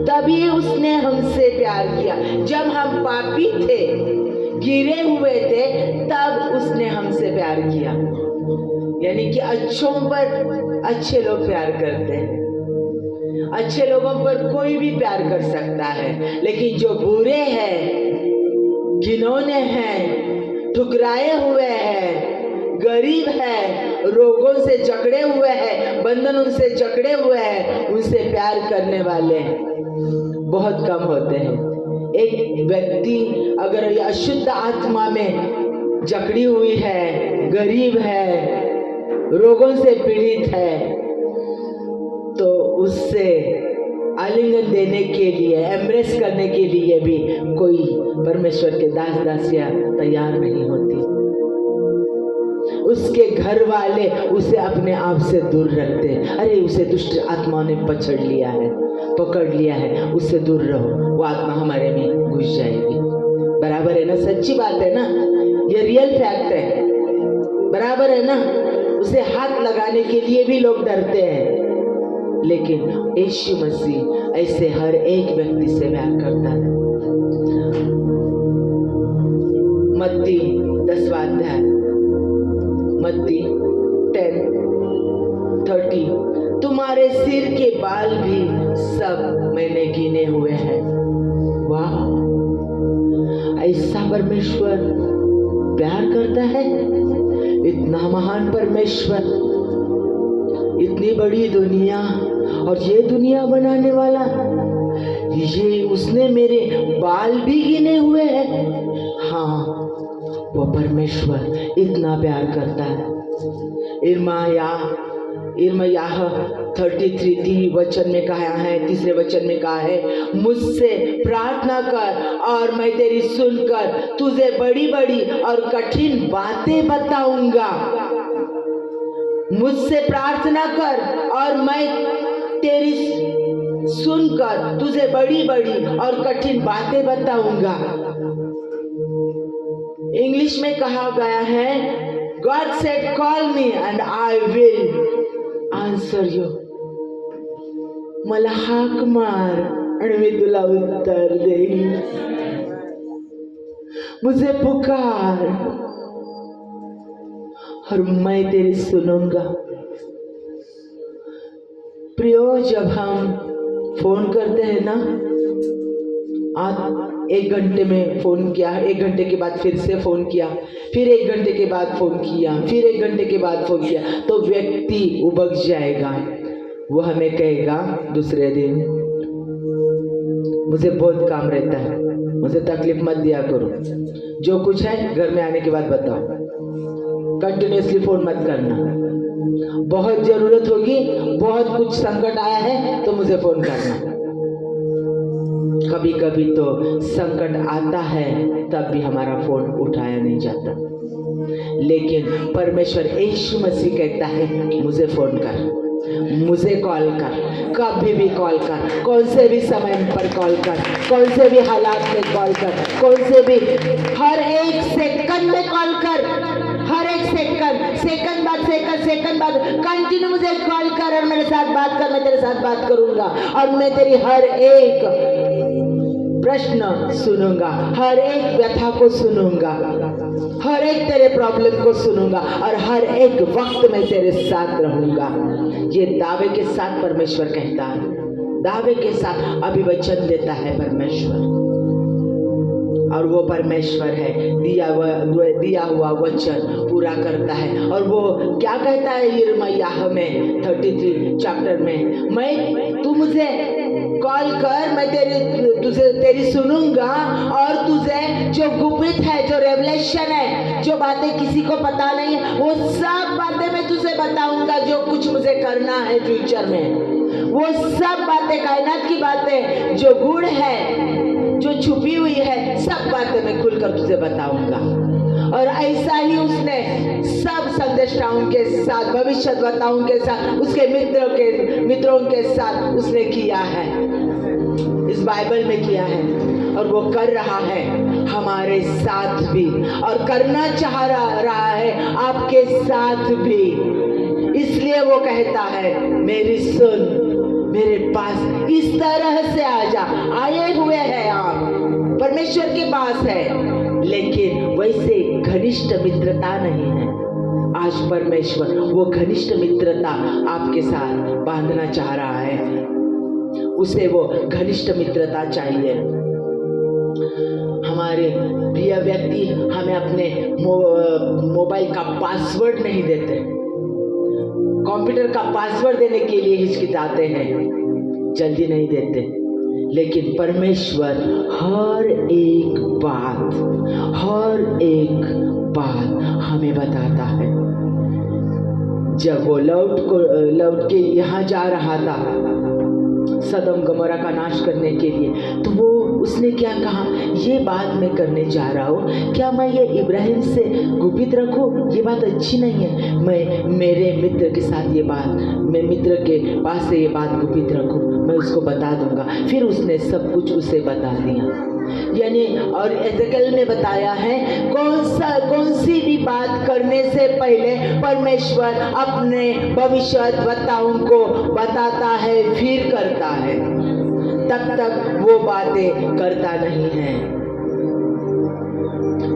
तभी उसने हमसे प्यार किया। जब हम पापी थे, गिरे हुए थे, तब उसने हमसे प्यार किया। यानी कि अच्छों पर अच्छे लोग प्यार करते हैं। अच्छे लोगों पर कोई भी प्यार कर सकता है, लेकिन जो बुरे हैं, घिनौने हैं, ठुकराए हुए हैं, गरीब है, रोगों से जकड़े हुए हैं, बंधन उनसे जकड़े हुए हैं, उनसे प्यार करने वाले बहुत कम होते हैं। एक व्यक्ति अगर अशुद्ध आत्मा में जकड़ी हुई है, गरीब है, रोगों से पीड़ित है, तो उससे आलिंगन देने के लिए, एम्ब्रेस करने के लिए भी कोई परमेश्वर के दास दासियां तैयार नहीं होती। उसके घर वाले उसे अपने आप से दूर रखते हैं। अरे उसे दुष्ट आत्माओं ने पकड़ लिया है, उससे दूर रहो, वो आत्मा हमारे में घुस जाएगी। बराबर है ना? सच्ची बात है ना? ये रियल फैक्ट है। बराबर है ना? उसे हाथ लगाने के लिए भी लोग डरते हैं, लेकिन यीशु मसीह ऐसे हर एक व्यक्ति से प्यार करता है। मत्ती 10वां अध्याय, मत्ती 10:30, तुम्हारे सिर के बाल भी सब मैंने गिने हुए हैं। वाह, ऐसा परमेश्वर प्यार करता है। इतना महान परमेश्वर, इतनी बड़ी दुनिया, और ये दुनिया बनाने वाला, ये उसने मेरे बाल भी गिने हुए हैं। हाँ, वो परमेश्वर इतना प्यार करता है। इर्मयाह 33 वचन में कहा है, 3 वचन में कहा है, मुझसे प्रार्थना कर और मैं तेरी सुनकर तुझे बड़ी बड़ी और कठिन बातें बताऊंगा। मुझसे प्रार्थना कर और मैं तेरी सुनकर तुझे बड़ी बड़ी और कठिन बातें बताऊंगा। इंग्लिश में कहा गया है, God said, call me and I will answer you. मला हाक मार आणि मी तुला उत्तर देईन. मुझे पुकार और मैं तेरी सुनूंगा। प्रियो, जब हम फोन करते हैं ना, आज 1 घंटे में फोन किया, 1 घंटे के बाद फिर से फोन किया, फिर 1 घंटे के बाद फोन किया, फिर 1 घंटे के बाद फोन किया, तो व्यक्ति उबक जाएगा। वो हमें कहेगा दूसरे दिन, मुझे बहुत काम रहता है, मुझे तकलीफ मत दिया करो, जो कुछ है घर में आने के बाद बताओ, कंटिन्यूसली फोन मत करना, बहुत जरूरत होगी, बहुत कुछ संकट आया है तो मुझे फोन करना। कभी कभी तो संकट आता है तब भी हमारा फोन उठाया नहीं जाता, लेकिन परमेश्वर यीशु मसीह कहता है, मुझे फोन कर, मुझे कॉल कर, कभी भी कॉल कर, कौन से भी समय पर कॉल कर, कौन से भी हालात में कॉल कर, कौन से भी हर एक सेकंड में कॉल कर, हर एक सेकंड बाद कंटिन्यू मुझे कॉल कर और मेरे साथ बात कर, मैं तेरे साथ बात करूंगा और मैं तेरी हर एक प्रश्न सुनूंगा, हर एक व्यथा को सुनूंगा, हर एक तेरे प्रॉब्लम को सुनूंगा और हर एक वक्त में तेरे साथ रहूंगा। ये दावे के साथ परमेश्वर कहता है, दावे के साथ अभिवचन देता है परमेश्वर, और वो परमेश्वर है दिया हुआ वचन पूरा करता है। और वो क्या कहता है यिर्मयाह में 33 चैप्टर में, तू मुझे कॉल कर, मैं तेरी सुनूंगा और तुझे जो गुप्त है, जो रेवलेशन है, जो बातें किसी को पता नहीं है, वो सब बातें मैं तुझे बताऊंगा। जो कुछ मुझे करना है फ्यूचर में, वो सब बातें, कायनात की बातें, जो गुड़ है, जो छुपी हुई है, सब बातें मैं खुलकर तुझे बताऊंगा। और ऐसा ही उसने सब संदेष्टाओं के साथ, भविष्यद्वक्ताओं के साथ, उसके मित्रों के साथ उसने किया है, इस बाइबल में किया है, और वो कर रहा है हमारे साथ भी, और करना चाह रहा है आपके साथ भी। इसलिए वो कहता है, मेरी सुन, मेरे पास इस तरह से आ जा। आए हुए हैं आप, परमेश्वर के पास है, लेकिन वैसे घनिष्ठ मित्रता नहीं है। आज परमेश्वर वो घनिष्ठ मित्रता आपके साथ बांधना चाह रहा है। उसे वो घनिष्ठ मित्रता चाहिए। हमारे प्रिय व्यक्ति हमें अपने मोबाइल का पासवर्ड नहीं देते, कंप्यूटर का पासवर्ड देने के लिए हिचकिचाते हैं, जल्दी नहीं देते। लेकिन परमेश्वर हर एक बात हमें बताता है। जब वो लौट के यहाँ जा रहा था सदम गमोरा का नाश करने के लिए, तो वो उसने क्या कहा, ये बात मैं करने जा रहा हूँ, क्या मैं ये इब्राहिम से गुपित रखूँ? ये बात अच्छी नहीं है। मैं मेरे मित्र के साथ ये बात, मैं मित्र के पास से ये बात गुपित रखूँ, मैं उसको बता दूंगा। फिर उसने सब कुछ उसे बता दिया। यानी और एजेकियल ने बताया है कौन सी भी बात करने से पहले परमेश्वर अपने भविष्यद्वक्ताओं को बताता है, फिर करता है, तब तक वो बातें करता नहीं है।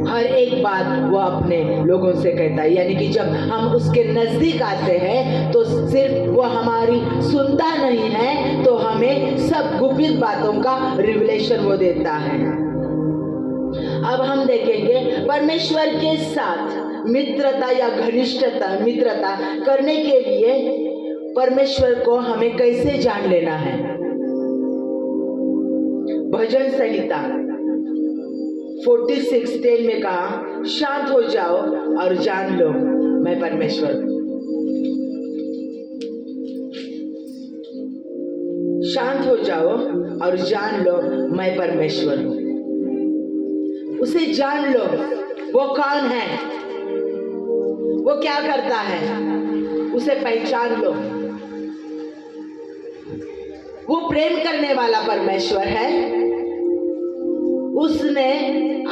हर एक बात वो अपने लोगों से कहता है। यानी कि जब हम उसके नजदीक आते हैं तो सिर्फ वो हमारी सुनता नहीं है, तो हमें सब गुप्त बातों का रिवलेशन वो देता है। अब हम देखेंगे परमेश्वर के साथ मित्रता या मित्रता करने के लिए परमेश्वर को हमें कैसे जान लेना है। भजन संहिता 46:10 में कहा, शांत हो जाओ और जान लो मैं परमेश्वर हूं। शांत हो जाओ और जान लो मैं परमेश्वर हूं। उसे जान लो, वो कौन है, वो क्या करता है, उसे पहचान लो। वो प्रेम करने वाला परमेश्वर है। उसने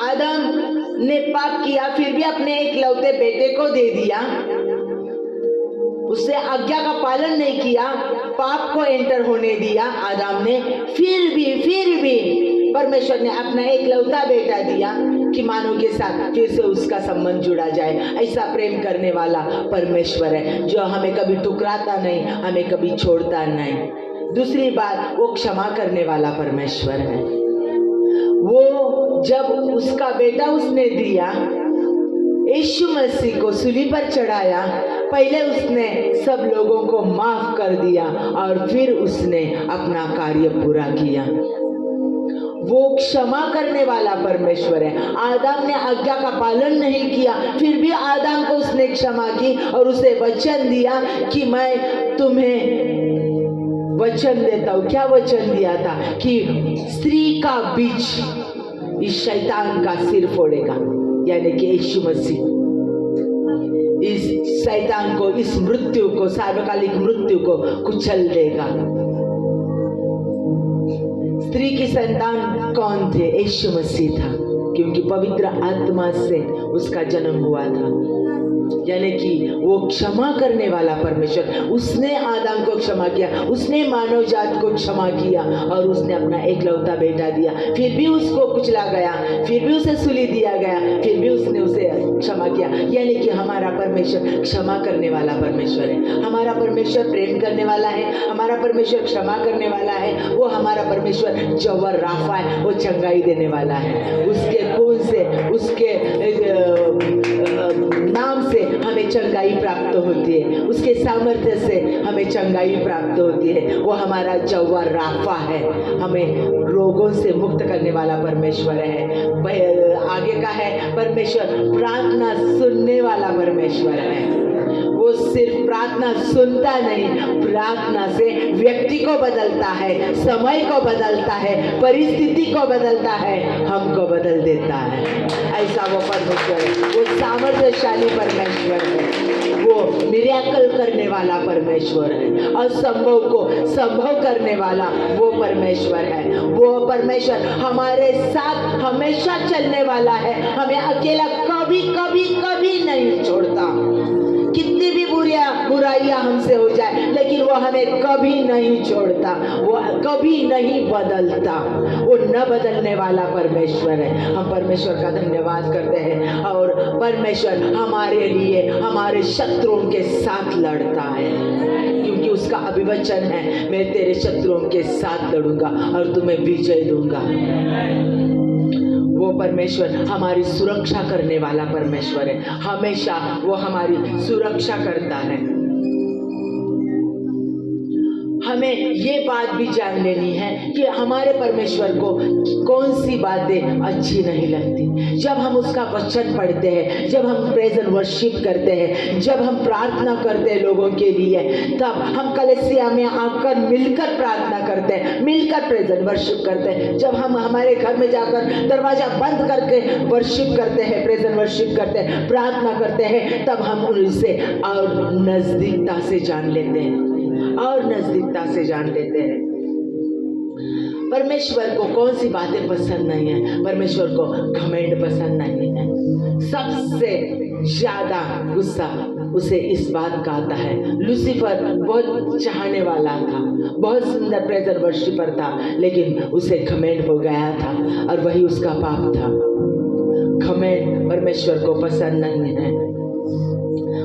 आदम ने पाप किया, फिर भी अपने इकलौते बेटे को दे दिया। उसने आज्ञा का पालन नहीं किया, पाप को एंटर होने दिया आदम ने। फिर भी परमेश्वर ने अपना इकलौता बेटा दिया कि मानव के साथ फिर से उसका संबंध जुड़ा जाए। ऐसा प्रेम करने वाला परमेश्वर है जो हमें कभी ठुकराता नहीं, हमें कभी छोड़ता नहीं। दूसरी बात, वो क्षमा करने वाला परमेश्वर है। वो जब उसका बेटा उसने दिया, यीशु मसीह को सूली पर चढ़ाया, पहले उसने सब लोगों को माफ कर दिया और फिर उसने अपना कार्य पूरा किया। वो क्षमा करने वाला परमेश्वर है। आदम ने आज्ञा का पालन नहीं किया, फिर भी आदम को उसने क्षमा की और उसे वचन दिया कि मैं तुम्हें वचन देता हूँ। क्या वचन दिया था? कि स्त्री का बीज इस शैतान का सिर फोड़ेगा, यानी कि यीशु मसीह इस शैतान को, इस मृत्यु को, सार्वकालिक मृत्यु को कुचल देगा। स्त्री की संतान कौन थे? यीशु मसीह था, क्योंकि पवित्र आत्मा से उसका जन्म हुआ था। यानी कि वो क्षमा करने वाला परमेश्वर, उसने आदम को क्षमा किया, उसने मानव जात को क्षमा किया और उसने अपना एकलौता बेटा दिया। फिर भी उसको कुचला गया, फिर भी उसे सूली दिया गया, फिर भी उसने उसे क्षमा किया। यानी कि हमारा परमेश्वर क्षमा करने वाला परमेश्वर है। हमारा परमेश्वर प्रेम करने वाला है, हमारा परमेश्वर क्षमा करने वाला है। वो हमारा परमेश्वर जवर राफा है, वो चंगाई देने वाला है। उसके खून से, उसके नाम से हमें चंगाई प्राप्त होती है, उसके सामर्थ्य से हमें चंगाई प्राप्त होती है। वो हमारा जव्वा राफा है, हमें रोगों से मुक्त करने वाला परमेश्वर है। आगे का है परमेश्वर प्रार्थना सुनने वाला परमेश्वर है। वो सिर्फ प्रार्थना सुनता नहीं, प्रार्थना से व्यक्ति को बदलता है, समय को बदलता है, परिस्थिति को बदलता है, हमको बदल देता है। ऐसा वो परमेश्वर है। वो सामर्थ्यशाली परमेश्वर है, वो मिरेकल करने वाला परमेश्वर है, असंभव को संभव करने वाला वो परमेश्वर है। वो परमेश्वर हमारे साथ हमेशा चलने वाला है, हमें अकेला कभी कभी कभी नहीं छोड़ता। कितनी भी बुराइयां हमसे हो जाए, लेकिन वो हमें कभी नहीं छोड़ता, वो कभी नहीं बदलता, वो न बदलने वाला परमेश्वर है। हम परमेश्वर का धन्यवाद करते हैं। और परमेश्वर हमारे लिए हमारे शत्रुओं के साथ लड़ता है, क्योंकि उसका अभिवचन है, मैं तेरे शत्रुओं के साथ लड़ूंगा और तुम्हें विजय दूंगा। वो परमेश्वर हमारी सुरक्षा करने वाला परमेश्वर है, हमेशा वो हमारी सुरक्षा करता है। हमें ये बात भी जान लेनी है कि हमारे परमेश्वर को कौन सी बातें अच्छी नहीं लगती। जब हम उसका वचन पढ़ते हैं, जब हम प्रेज एंड वर्शिप करते हैं, जब हम प्रार्थना करते हैं लोगों के लिए, तब हम कलीसिया में आकर मिलकर प्रार्थना करते हैं, मिलकर प्रेज एंड वर्शिप करते हैं। जब हम हमारे घर में जाकर दरवाजा बंद करके वर्शिप करते हैं, प्रेज एंड वर्शिप करते हैं, प्रार्थना करते हैं, तब हम उनसे और नजदीकता से जान लेते हैं, और नजदीकता से जान लेते हैं। परमेश्वर को कौन सी बातें पसंद नहीं है? परमेश्वर को घमंड पसंद नहीं है। सबसे ज्यादा गुस्सा उसे इस बात का आता है। लूसीफर बहुत चाहने वाला था, बहुत सुंदर प्रेज एंड वर्शिपर था, लेकिन उसे घमंड हो गया था और वही उसका पाप था। घमंड परमेश्वर को पसंद नहीं है।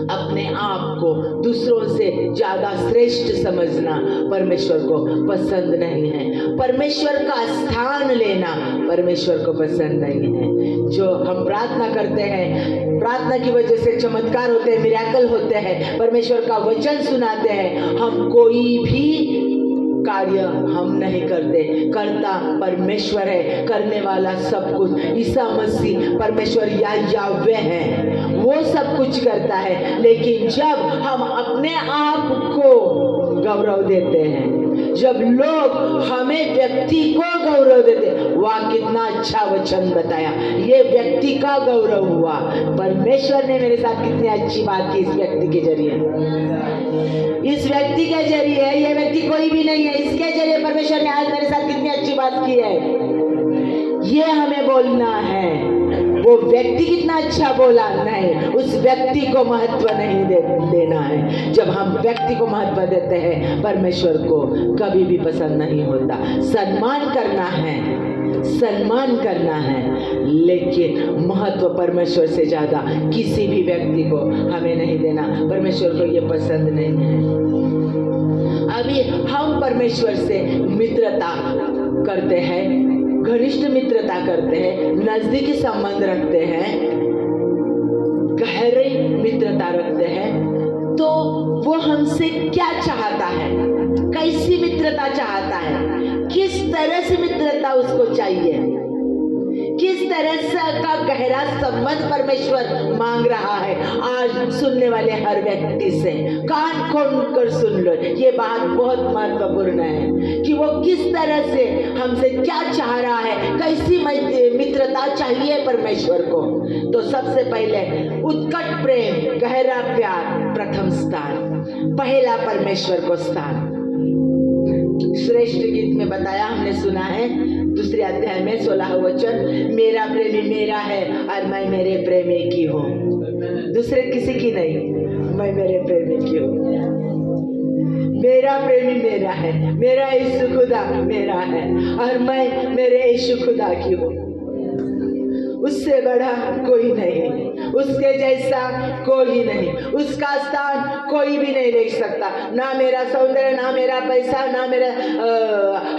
अपने आप को दूसरों से ज्यादा श्रेष्ठ समझना परमेश्वर को पसंद नहीं है। परमेश्वर का स्थान लेना परमेश्वर को पसंद नहीं है। जो हम प्रार्थना करते हैं, प्रार्थना की वजह से चमत्कार होते हैं, मिरेकल होते हैं, परमेश्वर का वचन सुनाते हैं, हम कोई भी कार्य हम नहीं करते, करता परमेश्वर है, करने वाला सब कुछ ईसा मसीह परमेश्वर या यावे है, वो सब कुछ करता है। लेकिन जब हम अपने आप को गौरव देते हैं, जब लोग हमें व्यक्ति को गौरव देते, वाह कितना अच्छा वचन बताया, ये व्यक्ति का गौरव हुआ, परमेश्वर ने मेरे साथ कितनी अच्छी बात की इस व्यक्ति के जरिए, इस व्यक्ति के जरिए, ये व्यक्ति कोई भी नहीं है, इसके जरिए परमेश्वर ने आज मेरे साथ कितनी अच्छी बात की है, ये हमें बोलना है। वो व्यक्ति कितना अच्छा बोला, नहीं, उस व्यक्ति को महत्व नहीं देना है। जब हम व्यक्ति को महत्व देते हैं, परमेश्वर को कभी भी पसंद नहीं होता। सम्मान करना है, सम्मान करना है, लेकिन महत्व परमेश्वर से ज्यादा किसी भी व्यक्ति को हमें नहीं देना। परमेश्वर को ये पसंद नहीं है। अभी हम परमेश्वर से मित्रता करते हैं, घनिष्ठ मित्रता करते हैं, नजदीकी संबंध रखते हैं, गहरी मित्रता रखते हैं, तो वो हमसे क्या चाहता है, कैसी मित्रता चाहता है, किस तरह से मित्रता उसको चाहिए, किस तरह से का गहरा संबंध परमेश्वर मांग रहा है आज सुनने वाले हर व्यक्ति से। कान खोल कर सुन लो, ये बात बहुत महत्वपूर्ण है कि वो किस तरह से हमसे क्या चाह रहा है, कैसी मित्रता चाहिए परमेश्वर को। तो सबसे पहले उत्कट प्रेम, गहरा प्यार प्रथम स्थान, पहला परमेश्वर को स्थान। श्रेष्ठ गीत में बताया, हमने सुना है दूसरे अध्याय में 16 वचन, मेरा प्रेमी मेरा है और मैं मेरे प्रेमी की हूँ, दूसरे किसी की नहीं, मैं मेरे प्रेमी की हूँ। मेरा प्रेमी मेरा है, मेरा यीशु खुदा मेरा है और मैं मेरे यीशु खुदा की हूँ। उससे बड़ा कोई नहीं, उसके जैसा कोई नहीं, उसका स्थान कोई भी नहीं ले सकता। ना मेरा सौंदर्य, ना मेरा पैसा, ना मेरा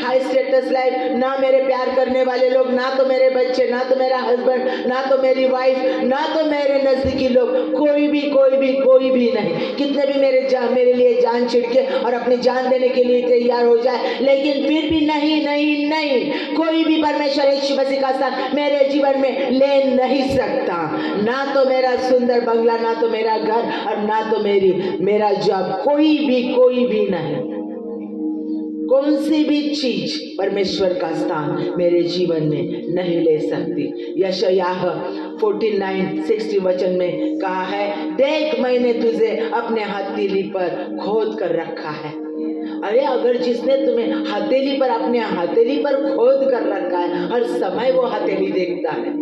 हाई स्टेटस लाइफ, ना मेरे प्यार करने वाले लोग, ना तो मेरे बच्चे, ना तो मेरा हस्बैंड, ना तो मेरी वाइफ, ना तो मेरे नजदीकी लोग, कोई भी नहीं। कितने भी मेरे लिए जान छिड़के और अपनी जान देने के लिए तैयार हो जाए, लेकिन फिर भी नहीं, कोई भी परमेश्वर यीशु मसीह का स्थान मेरे जीवन में ले नहीं सकता। ना तो मेरा सुंदर बंगला, ना तो मेरा घर और ना तो मेरा जॉब, कोई भी नहीं। कौन सी भी चीज परमेश्वर का स्थान मेरे जीवन में नहीं ले सकती। यशायाह 49:60 वचन में कहा है, देख मैंने तुझे अपने हथेली पर खोद कर रखा है। अरे अगर जिसने तुम्हें हथेली पर, अपने हथेली पर खोद कर रखा है, हर समय वो हथेली देखता है,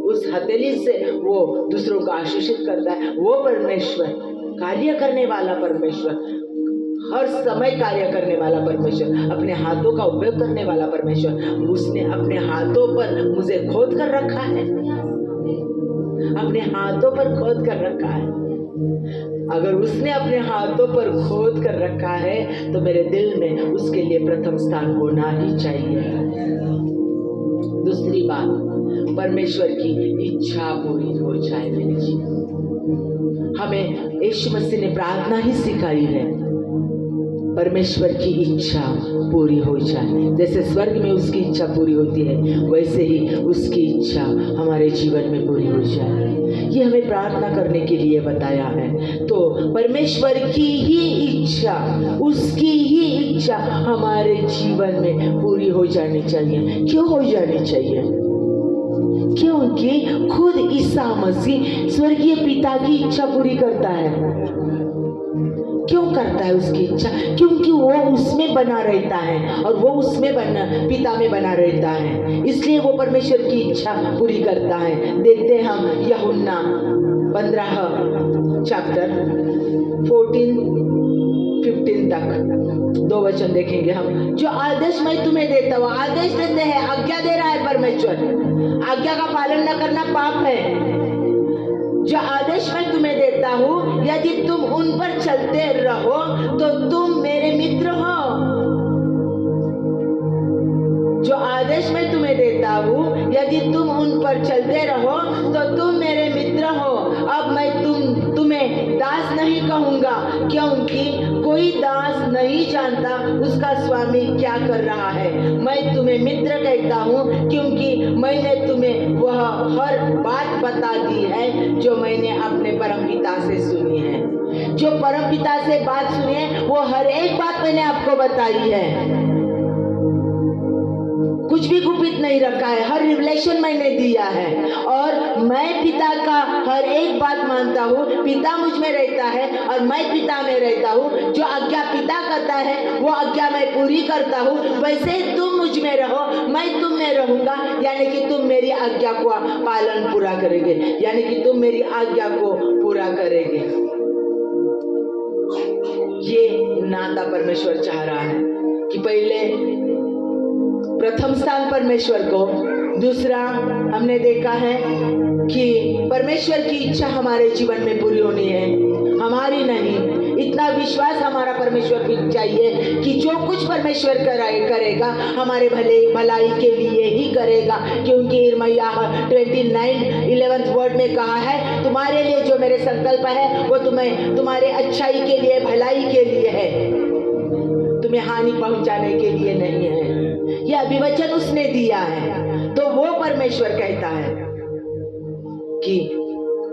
उस हथेली से वो दूसरों को आशीषित करता है। वो परमेश्वर, कार्य करने वाला परमेश्वर, हर समय कार्य करने वाला परमेश्वर, अपने हाथों का उपयोग करने वाला परमेश्वर, उसने अपने हाथों पर मुझे खोद कर रखा है, अपने हाथों पर खोद कर रखा है। अगर उसने अपने हाथों पर खोद कर रखा है तो मेरे दिल में उसके लिए प्रथम स्थान होना ही चाहिए। दूसरी बात, परमेश्वर की इच्छा पूरी हो जाए मेरे जीवन। हमें यीशु मसीह ने प्रार्थना ही सिखाई है, परमेश्वर की इच्छा पूरी हो जाए। जैसे स्वर्ग में उसकी इच्छा पूरी होती है, वैसे ही उसकी इच्छा हमारे जीवन में पूरी हो जाए। ये हमें प्रार्थना करने के लिए बताया है। तो परमेश्वर की ही इच्छा, उसकी ही इच्छा हमारे जीवन में पूरी हो जानी चाहिए। क्यों हो जानी चाहिए? क्योंकि खुद ईसा मसीह स्वर्गीय पिता की इच्छा पूरी करता है। क्यों करता है उसकी इच्छा? क्योंकि वो उसमें बना रहता है और वो उसमें पिता में बना रहता है, इसलिए वो परमेश्वर की इच्छा पूरी करता है। देखते हैं हम यूहन्ना 15 चैप्टर 14-15 तक 2 वचन देखेंगे हम। जो आदेश मैं तुम्हें देता हूँ, आदेश देते हैं, आज्ञा दे रहा है परमेश्वर। आज्ञा का पालन न करना पाप है। जो आदेश मैं तुम्हें देता हूँ, यदि तुम उन पर चलते रहो तो तुम मेरे मित्र हो। जो आदेश मैं तुम्हें देता हूँ, यदि तुम उन पर चलते रहो तो तुम मेरे मित्र हो। अब मैं तुम्हें दास नहीं कहूँगा, क्योंकि कोई दास नहीं जानता उसका स्वामी क्या कर रहा है। मैं तुम्हें मित्र कहता हूँ, क्योंकि मैंने तुम्हें वह हर बात बता दी है जो मैंने अपने परमपिता से सुनी है। जो परमपिता से बात सुनी है, वो हर एक बात मैंने आपको बताई है। कुछ भी गुपित नहीं रखा है, हर रिवलेशन मैंने दिया है। और मैं पिता का हर एक बात मानता हूँ। पिता मुझ में रहता है और मैं पिता में रहता हूँ। जो आज्ञा पिता करता है वो आज्ञा मैं पूरी करता हूँ। वैसे तुम मुझ में रहो, मैं तुम में रहूंगा, यानी कि तुम मेरी आज्ञा को पालन पूरा करेंगे, यानी कि तुम मेरी आज्ञा को पूरा करेंगे। ये नाता परमेश्वर चाह रहा है कि पहले प्रथम स्थान परमेश्वर को, दूसरा हमने देखा है कि परमेश्वर की इच्छा हमारे जीवन में पूरी होनी है, हमारी नहीं। इतना विश्वास हमारा परमेश्वर भी चाहिए कि जो कुछ परमेश्वर करेगा हमारे भलाई के लिए ही करेगा। क्योंकि यिर्मयाह 29:11 वर्ड में कहा है, तुम्हारे लिए जो मेरे संकल्प है वो तुम्हारे अच्छाई के लिए, भलाई के लिए है, तुम्हें हानि पहुंचाने के लिए नहीं है। यह अभिवचन उसने दिया है। तो वो परमेश्वर कहता है कि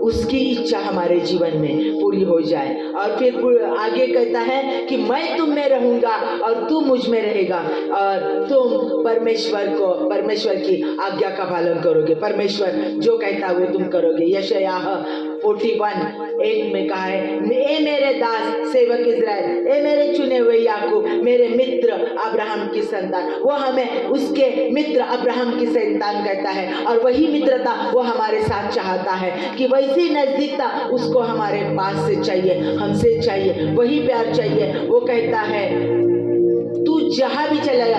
उसकी इच्छा हमारे जीवन में पूरी हो जाए। और फिर आगे कहता है कि मैं तुम में रहूंगा और तू मुझ में रहेगा और तुम परमेश्वर की आज्ञा का पालन करोगे। परमेश्वर जो कहता है वो तुम करोगे। यशायाह 41:8 में कहा है, ए मेरे दास सेवक इज़राइल, ए मेरे चुने हुए याकूब, मेरे मित्र अब्राहम की संतान। वो हमें उसके मित्र अब्राहम की संतान कहता है और वही मित्रता वो हमारे साथ चाहता है कि वैसी नजदीकता उसको हमारे पास से चाहिए, हमसे चाहिए, वही प्यार चाहिए। वो कहता है तू जहां भी चलेगा,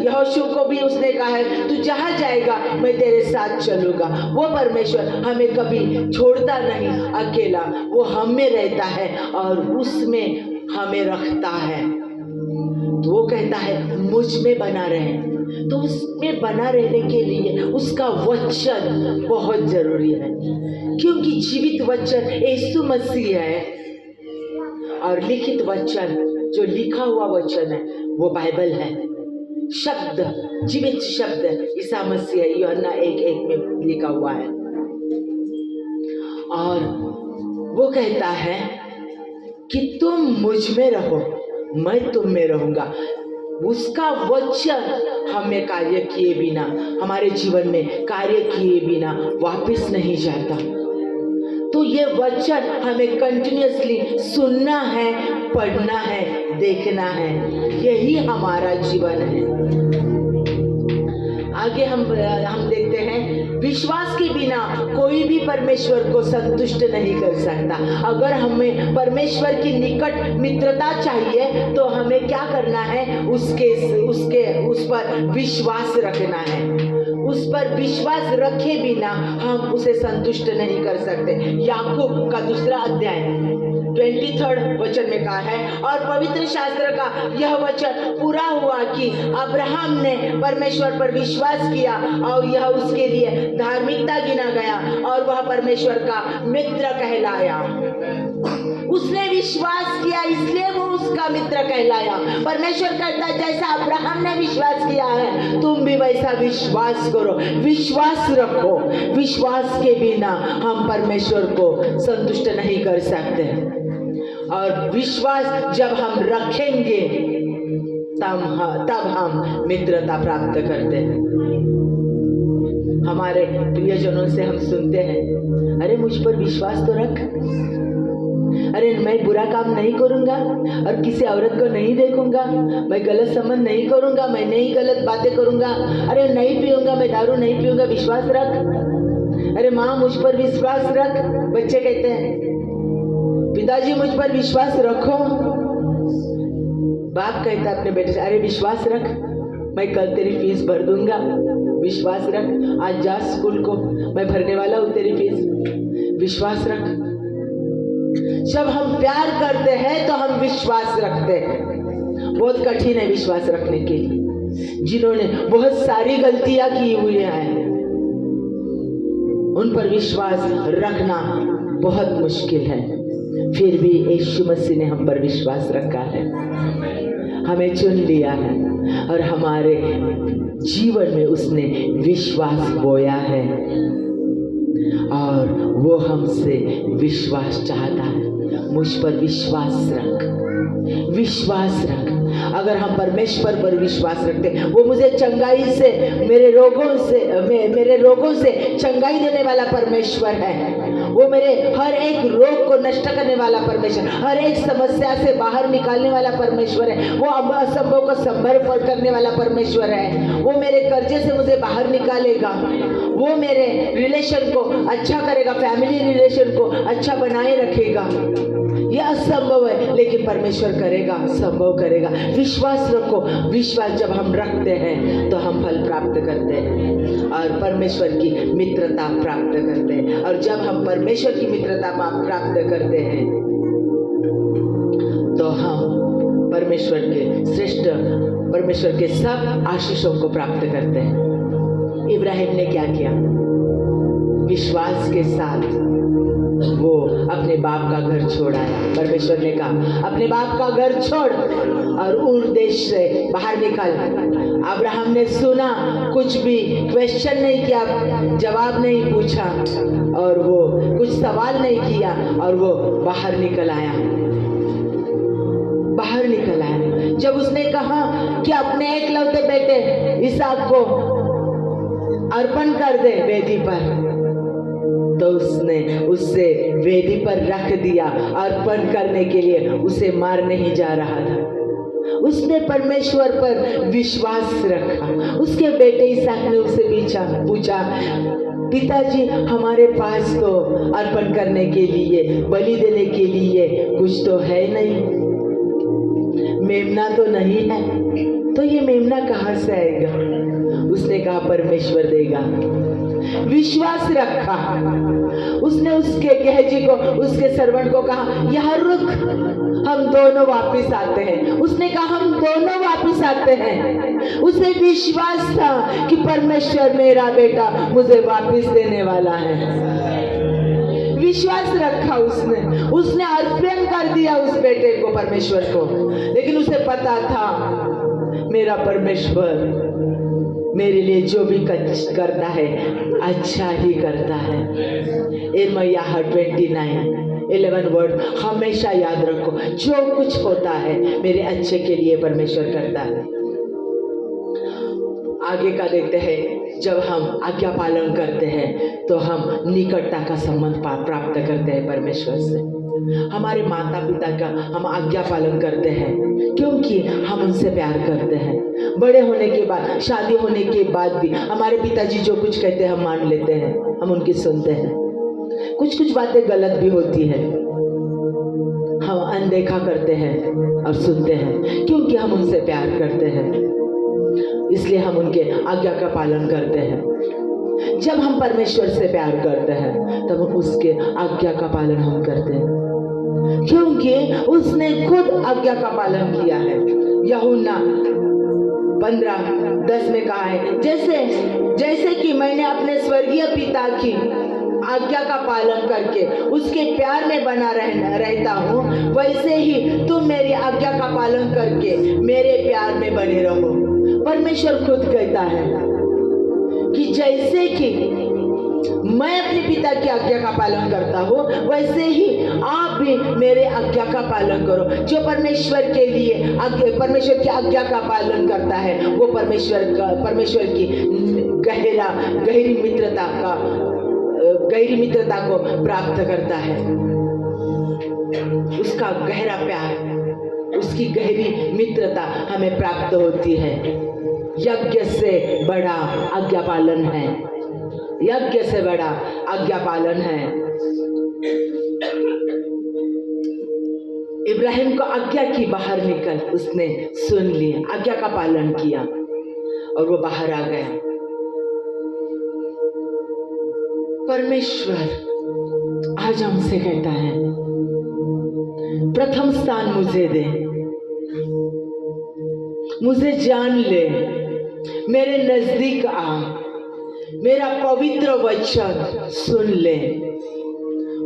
यहोशू को भी उसने कहा है तू जहां जाएगा मैं तेरे साथ चलूंगा। वो परमेश्वर हमें कभी छोड़ता नहीं अकेला, वो हम में रहता है और उसमें हमें रखता है। तो वो कहता है मुझ में बना रहे, तो उसमें बना रहने के लिए उसका वचन बहुत जरूरी है। क्योंकि जीवित वचन यीशु मसीह है और लिखित वचन जो लिखा हुआ वचन है वो बाइबल है। शब्द, जीवित शब्द ईसा मसीह है, यूहन्ना 1:1 में लिखा हुआ है। और वो कहता है कि तुम मुझ में रहो, मैं तुम में रहूंगा। उसका वचन हमें कार्य किए बिना, हमारे जीवन में कार्य किए बिना वापस नहीं जाता। तो ये वचन हमें कंटिन्यूअसली सुनना है, पढ़ना है, देखना है। यही हमारा जीवन है। आगे हम देखते हैं विश्वास के बिना कोई भी परमेश्वर को संतुष्ट नहीं कर सकता। अगर हमें परमेश्वर की निकट मित्रता चाहिए तो हमें क्या करना है, उस पर विश्वास रखना है। उस पर विश्वास रखे बिना हम उसे संतुष्ट नहीं कर सकते। याकूब का 2 अध्याय 23 वचन में कहा है, और पवित्र शास्त्र का यह वचन पूरा हुआ कि अब्राहम ने परमेश्वर पर विश्वास किया और यह उसके लिए धार्मिकता गिना गया और वह परमेश्वर का मित्र कहलाया। उसने विश्वास किया इसलिए वो उसका मित्र कहलाया। परमेश्वर कहता है जैसा अब्राहम ने विश्वास किया है तुम भी वैसा विश्वास करो, विश्वास रखो। विश्वास के बिना हम परमेश्वर को संतुष्ट नहीं कर सकते। और विश्वास जब हम रखेंगे तब हम मित्रता प्राप्त करते हैं। हमारे प्रियजनों से हम सुनते हैं, अरे मुझ पर विश्वास तो रख, अरे मैं बुरा काम नहीं करूंगा और किसी औरत को नहीं देखूंगा, मैं गलत संबंध नहीं करूंगा, मैं नहीं गलत बातें करूंगा, अरे नहीं पीऊंगा, मैं दारू नहीं पीऊंगा, विश्वास रख। अरे माँ मुझ पर विश्वास रख। बच्चे कहते हैं पिताजी मुझ पर विश्वास रखो। बाप कहता है अपने बेटे से, अरे विश्वास रख, मैं कल तेरी फीस भर दूंगा, विश्वास रख, आज जा स्कूल को, मैं भरने वाला हूँ तेरी फीस, विश्वास रख। जब हम प्यार करते हैं तो हम विश्वास रखते हैं। बहुत कठिन है विश्वास रखने के लिए। जिन्होंने बहुत सारी गलतियां की हुई हैं उन पर विश्वास रखना बहुत मुश्किल है। फिर भी यीशु मसीह ने हम पर विश्वास रखा है, हमें चुन लिया है और हमारे जीवन में उसने विश्वास बोया है और वो हमसे विश्वास चाहता है। मुझ पर विश्वास रख, विश्वास रख। अगर हम परमेश्वर पर विश्वास रखते, वो मुझे चंगाई से, मेरे रोगों से चंगाई देने वाला परमेश्वर है। वो मेरे हर एक रोग को नष्ट करने वाला परमेश्वर, हर एक समस्या से बाहर निकालने वाला परमेश्वर है। वो असंभव को संभव करने वाला परमेश्वर है। वो मेरे कर्जे से मुझे बाहर निकालेगा, वो मेरे रिलेशन को अच्छा करेगा, फैमिली रिलेशन को अच्छा बनाए रखेगा। ये असंभव है लेकिन परमेश्वर करेगा, संभव करेगा। विश्वास रखो। विश्वास जब हम रखते हैं तो हम फल प्राप्त करते हैं और परमेश्वर की मित्रता प्राप्त करते हैं। और जब हम परमेश्वर की मित्रता प्राप्त करते हैं तो हम परमेश्वर के श्रेष्ठ, परमेश्वर के सब आशीषों को प्राप्त करते हैं। इब्राहिम ने क्या किया? विश्वास के साथ वो अपने बाप का घर छोड़ आया। परमेश्वर ने कहा अपने बाप का घर छोड़ और उर देश से बाहर निकल। अब्राहम ने सुना, कुछ भी क्वेश्चन नहीं किया, जवाब नहीं पूछा और वो कुछ सवाल नहीं किया और वो बाहर निकल आया। बाहर निकल आया। जब उसने कहा कि अपने एकलौते बेटे इसहाक को अर्पण कर दे वेदी पर, तो उसने उससे वेदी पर रख दिया। अर्पण करने के लिए उसे मार नहीं जा रहा था। उसने परमेश्वर पर विश्वास रखा। उसके बेटे इसहाक ने उससे पूछा पिताजी हमारे पास तो अर्पण करने के लिए, बलि देने के लिए कुछ तो है नहीं, मेमना तो नहीं है, तो ये मेमना कहाँ से आएगा? उसने कहा परमेश्वर देगा। विश्वास रखा। उसने उसके गेहजी को, उसके सर्वेंट को कहा यहाँ रुक, हम दोनों वापस आते हैं। उसने कहा हम दोनों वापस आते हैं। उसे विश्वास था कि परमेश्वर मेरा बेटा मुझे वापस देने वाला है। विश्वास रखा उसने अर्पण कर दिया उस बेटे को परमेश्वर को। लेकिन उसे पता था मेरा परमेश्वर मेरे लिए जो भी करता है अच्छा ही करता है। यिर्मयाह 29:11 वर्ड हमेशा याद रखो, जो कुछ होता है मेरे अच्छे के लिए परमेश्वर करता है। आगे का देखते हैं। जब हम आज्ञा पालन करते हैं तो हम निकटता का संबंध प्राप्त करते हैं परमेश्वर से। हमारे माता पिता का हम आज्ञा पालन करते हैं क्योंकि हम उनसे प्यार करते हैं। बड़े होने के बाद, शादी होने के बाद भी हमारे पिताजी जो कुछ कहते हैं हम मान लेते हैं, हम उनकी सुनते हैं। कुछ कुछ बातें गलत भी होती है, हम अनदेखा करते हैं और सुनते हैं क्योंकि हम उनसे प्यार करते हैं, इसलिए हम उनके आज्ञा का पालन करते हैं। जब हम परमेश्वर से प्यार करते हैं तब उसके आज्ञा का पालन हम करते हैं क्योंकि उसने खुद आज्ञा का पालन किया है। यूहन्ना 15:10 में कहा है, जैसे कि मैंने अपने स्वर्गीय पिता की आज्ञा का पालन करके उसके प्यार में बना रहता हूँ, वैसे ही तुम मेरी आज्ञा का पालन करके मेरे प्यार में बने रहो। परमेश्वर खुद कहता है कि जैसे कि मैं अपने पिता की आज्ञा का पालन करता हूँ, वैसे ही आप भी मेरे आज्ञा का पालन करो। जो परमेश्वर के लिए परमेश्वर की आज्ञा का पालन करता है वो परमेश्वर की गहरी मित्रता को प्राप्त करता है। उसका गहरा प्यार, उसकी गहरी मित्रता हमें प्राप्त होती है। यज्ञ से बड़ा आज्ञा पालन है, यज्ञ से बड़ा आज्ञा पालन है। इब्राहिम को आज्ञा की, बाहर निकल, उसने सुन लिया, आज्ञा का पालन किया और वो बाहर आ गया। परमेश्वर आज हमसे कहता है, प्रथम स्थान मुझे दे, मुझे जान ले, मेरे नजदीक आ, मेरा पवित्र वचन सुन ले,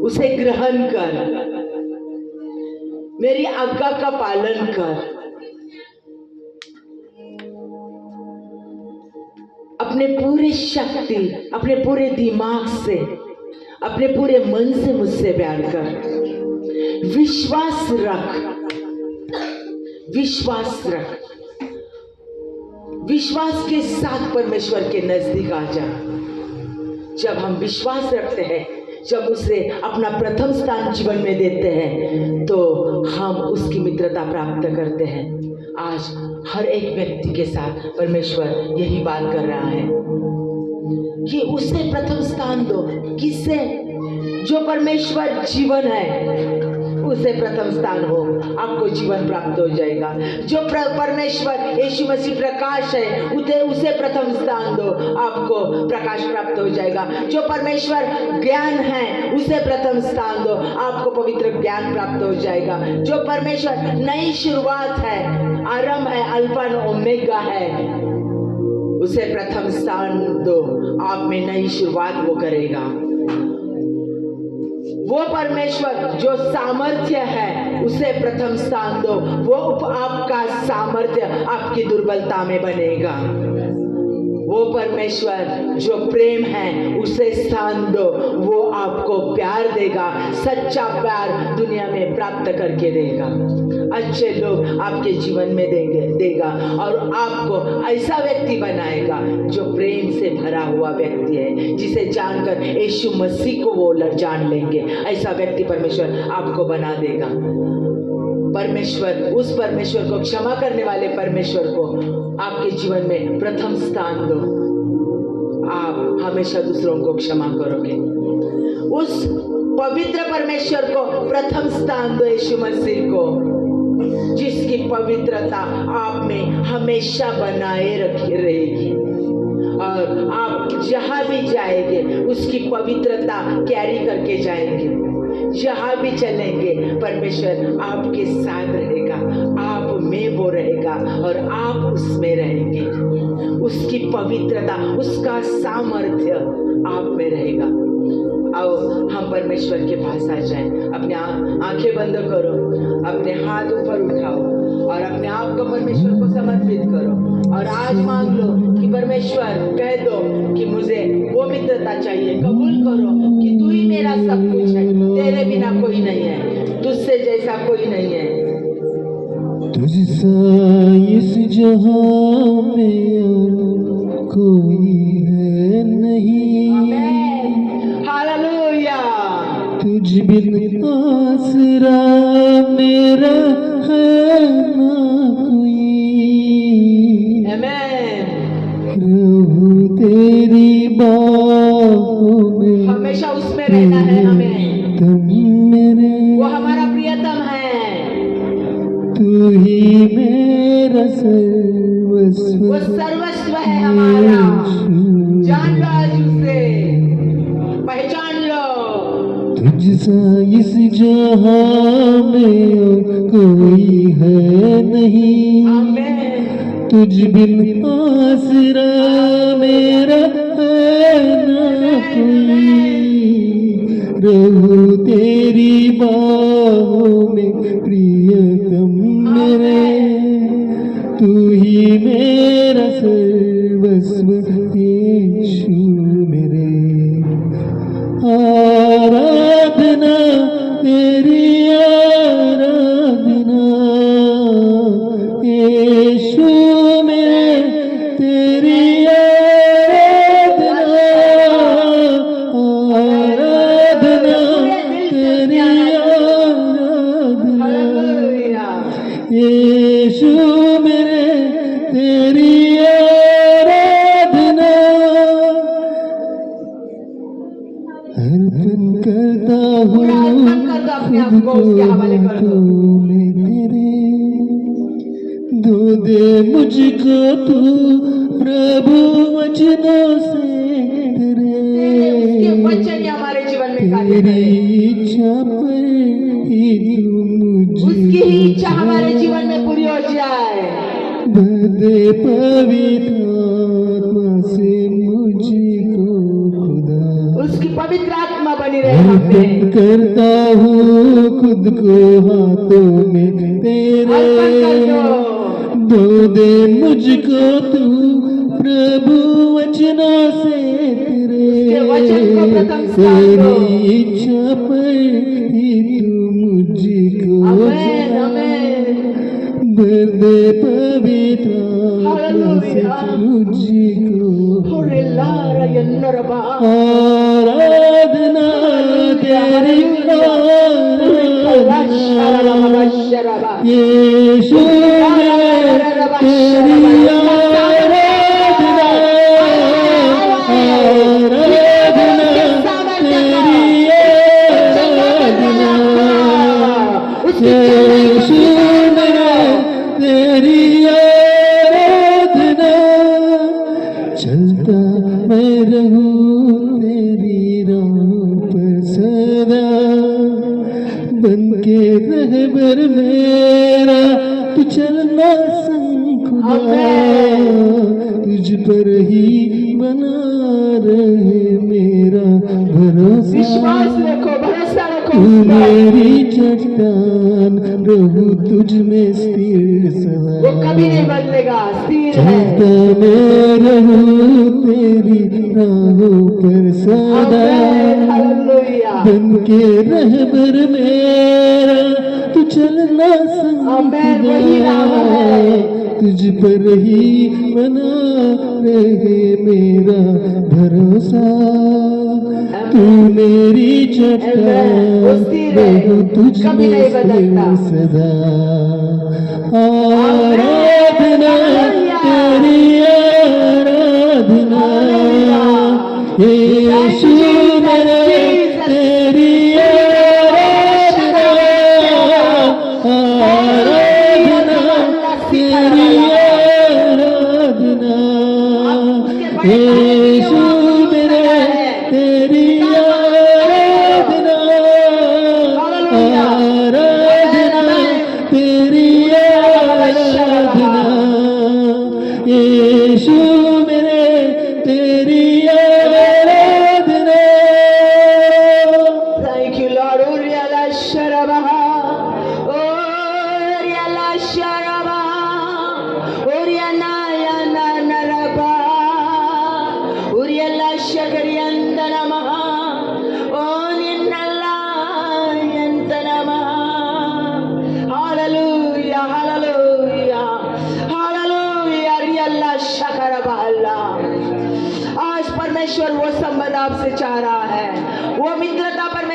उसे ग्रहण कर, मेरी आज्ञा का पालन कर। अपने पूरे शक्ति, अपने पूरे दिमाग से, अपने पूरे मन से मुझसे प्यार कर। विश्वास रख, विश्वास रख, विश्वास के साथ परमेश्वर के नजदीक आ जा। जब हम विश्वास रखते हैं, जब उसे अपना प्रथम स्थान जीवन में देते हैं, तो हम उसकी मित्रता प्राप्त करते हैं। आज हर एक व्यक्ति के साथ परमेश्वर यही बात कर रहा है कि उसे प्रथम स्थान दो। किससे? जो परमेश्वर जीवन है उसे प्रथम स्थान हो, आपको जीवन प्राप्त हो जाएगा। जो परमेश्वर यीशु मसीह प्रकाश है उसे प्रथम स्थान दो, आपको प्रकाश प्राप्त हो जाएगा। जो परमेश्वर ज्ञान है उसे प्रथम स्थान दो, आपको पवित्र ज्ञान प्राप्त हो जाएगा। जो परमेश्वर नई शुरुआत है, आरंभ है, अल्फा और ओमेगा है, उसे प्रथम स्थान दो, आप में नई शुरुआत वो करेगा। वो परमेश्वर जो सामर्थ्य है उसे प्रथम स्थान दो, वो आपका सामर्थ्य आपकी दुर्बलता में बनेगा। वो परमेश्वर जो प्रेम है उसे स्थान दो, वो आपको प्यार देगा, सच्चा प्यार दुनिया में प्राप्त करके देगा। अच्छे लोग आपके जीवन में देगा और आपको ऐसा व्यक्ति बनाएगा जो प्रेम से भरा हुआ व्यक्ति है, जिसे जानकर यीशु मसीह को वो जान लेंगे। ऐसा व्यक्ति परमेश्वर आपको बना देगा। परमेश्वर, उस परमेश्वर को, क्षमा करने वाले परमेश्वर को आपके जीवन में प्रथम स्थान दो, आप हमेशा दूसरों को क्षमा करोगे। उस पवित्र परमेश्वर को प्रथम स्थान दो, यीशु मसीह को, जिसकी पवित्रता आप में हमेशा बनाए रखी रहेगी और आप जहां भी जाएंगे उसकी पवित्रता कैरी करके जाएंगे। जहां भी चलेंगे परमेश्वर आपके साथ रहेगा, आप में वो रहेगा और आप उसमें रहेंगे। उसकी पवित्रता, उसका सामर्थ्य आप में रहेगा। आओ हम परमेश्वर के पास आ जाएं। अपने आंखें बंद करो, अपने हाथ ऊपर उठाओ और अपने आप को परमेश्वर को समर्पित करो और आज मांग लो कि परमेश्वर, कह दो कि मुझे वो मित्रता चाहिए। कबूल करो कि तू ही मेरा सब कुछ है, तेरे बिना कोई नहीं है, तुझसे जैसा कोई नहीं है। तुझसा इस जहां में कोई है नहीं, हालेलुया। तुझ बिन आसरा मेरा है ना कोई। आमेन। रहूं तेरी बाहों में, हमेशा उसमें रहना है हमें। तुम मेरे, वो हमारा प्रियतम है। तू ही मेरा सर्वस्व, वो सर्वस्व है हमारा। जान लो आज उसे, पहचान लो। तुझसा इस जहां में और कोई है नहीं। आमेन। तुझ बिन आसरा मेरा है ना कोई। रहूं तेरी बाहों में प्रियतम मेरे, तू ही मेरा सर्वस्व यीशु मेरे। आराधना तेरी आराधना यीशु मेरे, तेरी आराधना, आराधना तेरी आराधना हालेलुया। यीशु मेरे, तेरी आराधना। अर्पण करता हूँ पूरा अर्पण कर दो अपने आप खुद को को उसके हवाले कर दो। हाथों में तेरे। दो दे मुझको तू प्रभु वचनों से तेरे उसके तेरे। वचन ही हमारे जीवन में कार्य तेरी करे। इच्छा पर ही तू उसकी ही इच्छा मुझे हमारे जीवन में पूरी हो जाए। बदे पवित्र आत्मा से मुझको खुदा। उसकी पवित्र आत्मा बनी रहे हम अर्पण में। करता हूँ खुद को हाथों में तेरे। अर्पण कर दो। दो दे मुझको तू प्रभु वचनों से तेरे। उसके वचन को प्रथम स्थान दो। तेरी इच्छा पर ही तू मुझको आमेन, आमेन। बदे पवित्र आत्मा से हालेलुया। मुझको होरे लारा यन्नरबा। आराधना तेरी आराधना यीशु मेरे, तेरी आराधना, आराधना तेरी आराधना यीशु मेरे, तेरी आराधना। चलता मैं रहूं तेरी राहों पर सदा, बन के रहबर मेरा तू चलना संग खुदा। तुझ पर ही बना रहे मेरा भरोसा। विश्वास रखो, भरोसा रखो तू उस पर। मेरी चट्टान, रहूं तुझ में स्थिर सदा। वो कभी नहीं बदलेगा, स्थिर है। चलता मैं रहूं तेरी राहों पर सदा, आमेन, हालेलुया। बन के रहबर मेरा तू चलना संग आमेन, खुदा। वही राह है। तुझ पर ही बना रहे मेरा भरोसा। तू मेरी चट्टान, वो स्थिर है, रहूं तुझ कभी में नहीं बदलता। स्थिर सदा। आराधना तेरी आराधना यीशु मेरे, तेरी आराधना, आराधना तेरी आराधना यीशु मेरे, तेरी आराधना, आराधना तेरी आराधना यीशु मेरे, तेरी आराधना। Thank you, Lord. Uriala Sharabaha. Uriala Sharabaha. Uriana Yana Naraba. Uriala Shakariandanamaha. Oninala Yantanama.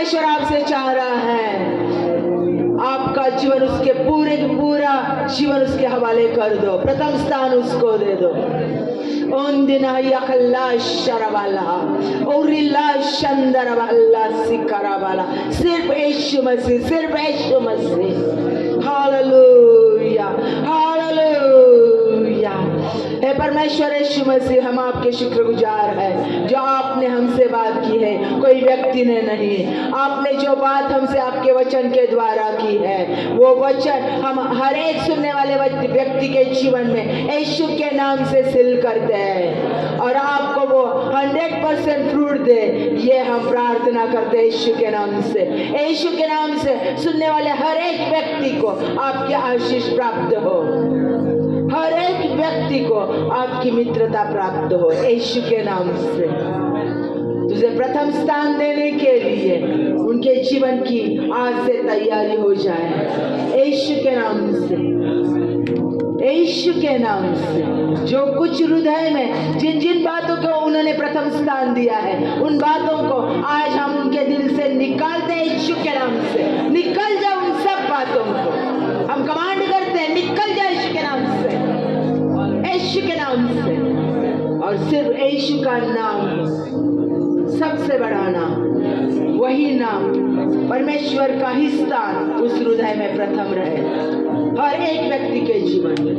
परमेश्वर आपसे चाह रहा है आपका जीवन उसके पूरे का पूरा जीवन उसके हवाले कर दो, प्रथम स्थान उसको दे दो। उन दिन यकल्ला शरवाला औरिल्ला शंदरवाला सिकरावाला, सिर्फ यीशु मसीह, सिर्फ यीशु मसीह। Hallelujah, hallelujah. हे परमेश्वर यीशु मसीह, हम आपके शुक्रगुजार हैं जो आपने हमसे बात की है, कोई व्यक्ति ने नहीं। आपने जो बात हमसे आपके वचन के द्वारा की है, वो वचन हम हर एक सुनने वाले व्यक्ति के जीवन में यीशु के नाम से सील करते हैं और आपको वो 100% फ्रूट दे, ये हम प्रार्थना करते हैं यीशु के नाम से। यीशु के नाम से सुनने वाले हर एक व्यक्ति को आपकी आशीष प्राप्त हो, हर एक व्यक्ति को आपकी मित्रता प्राप्त हो यीशु के नाम से। तुझे प्रथम स्थान देने के लिए उनके जीवन की आज से तैयारी हो जाए यीशु के नाम से, यीशु के नाम से। जो कुछ हृदय में जिन जिन बातों को उन्होंने प्रथम स्थान दिया है, उन बातों को आज हम उनके दिल से निकालते हैं यीशु के नाम से। निकल जाओ उन सब बातों को, हम कमांड करते हैं, निकल जाए यीशु के नाम से, यीशु के नाम से। और सिर्फ यीशु का नाम सबसे बड़ा नाम, वही नाम परमेश्वर का ही स्थान उस हृदय में प्रथम रहे हर एक व्यक्ति के जीवन में।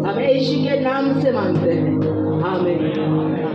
हम यीशु के नाम से मांगते हैं, आमीन।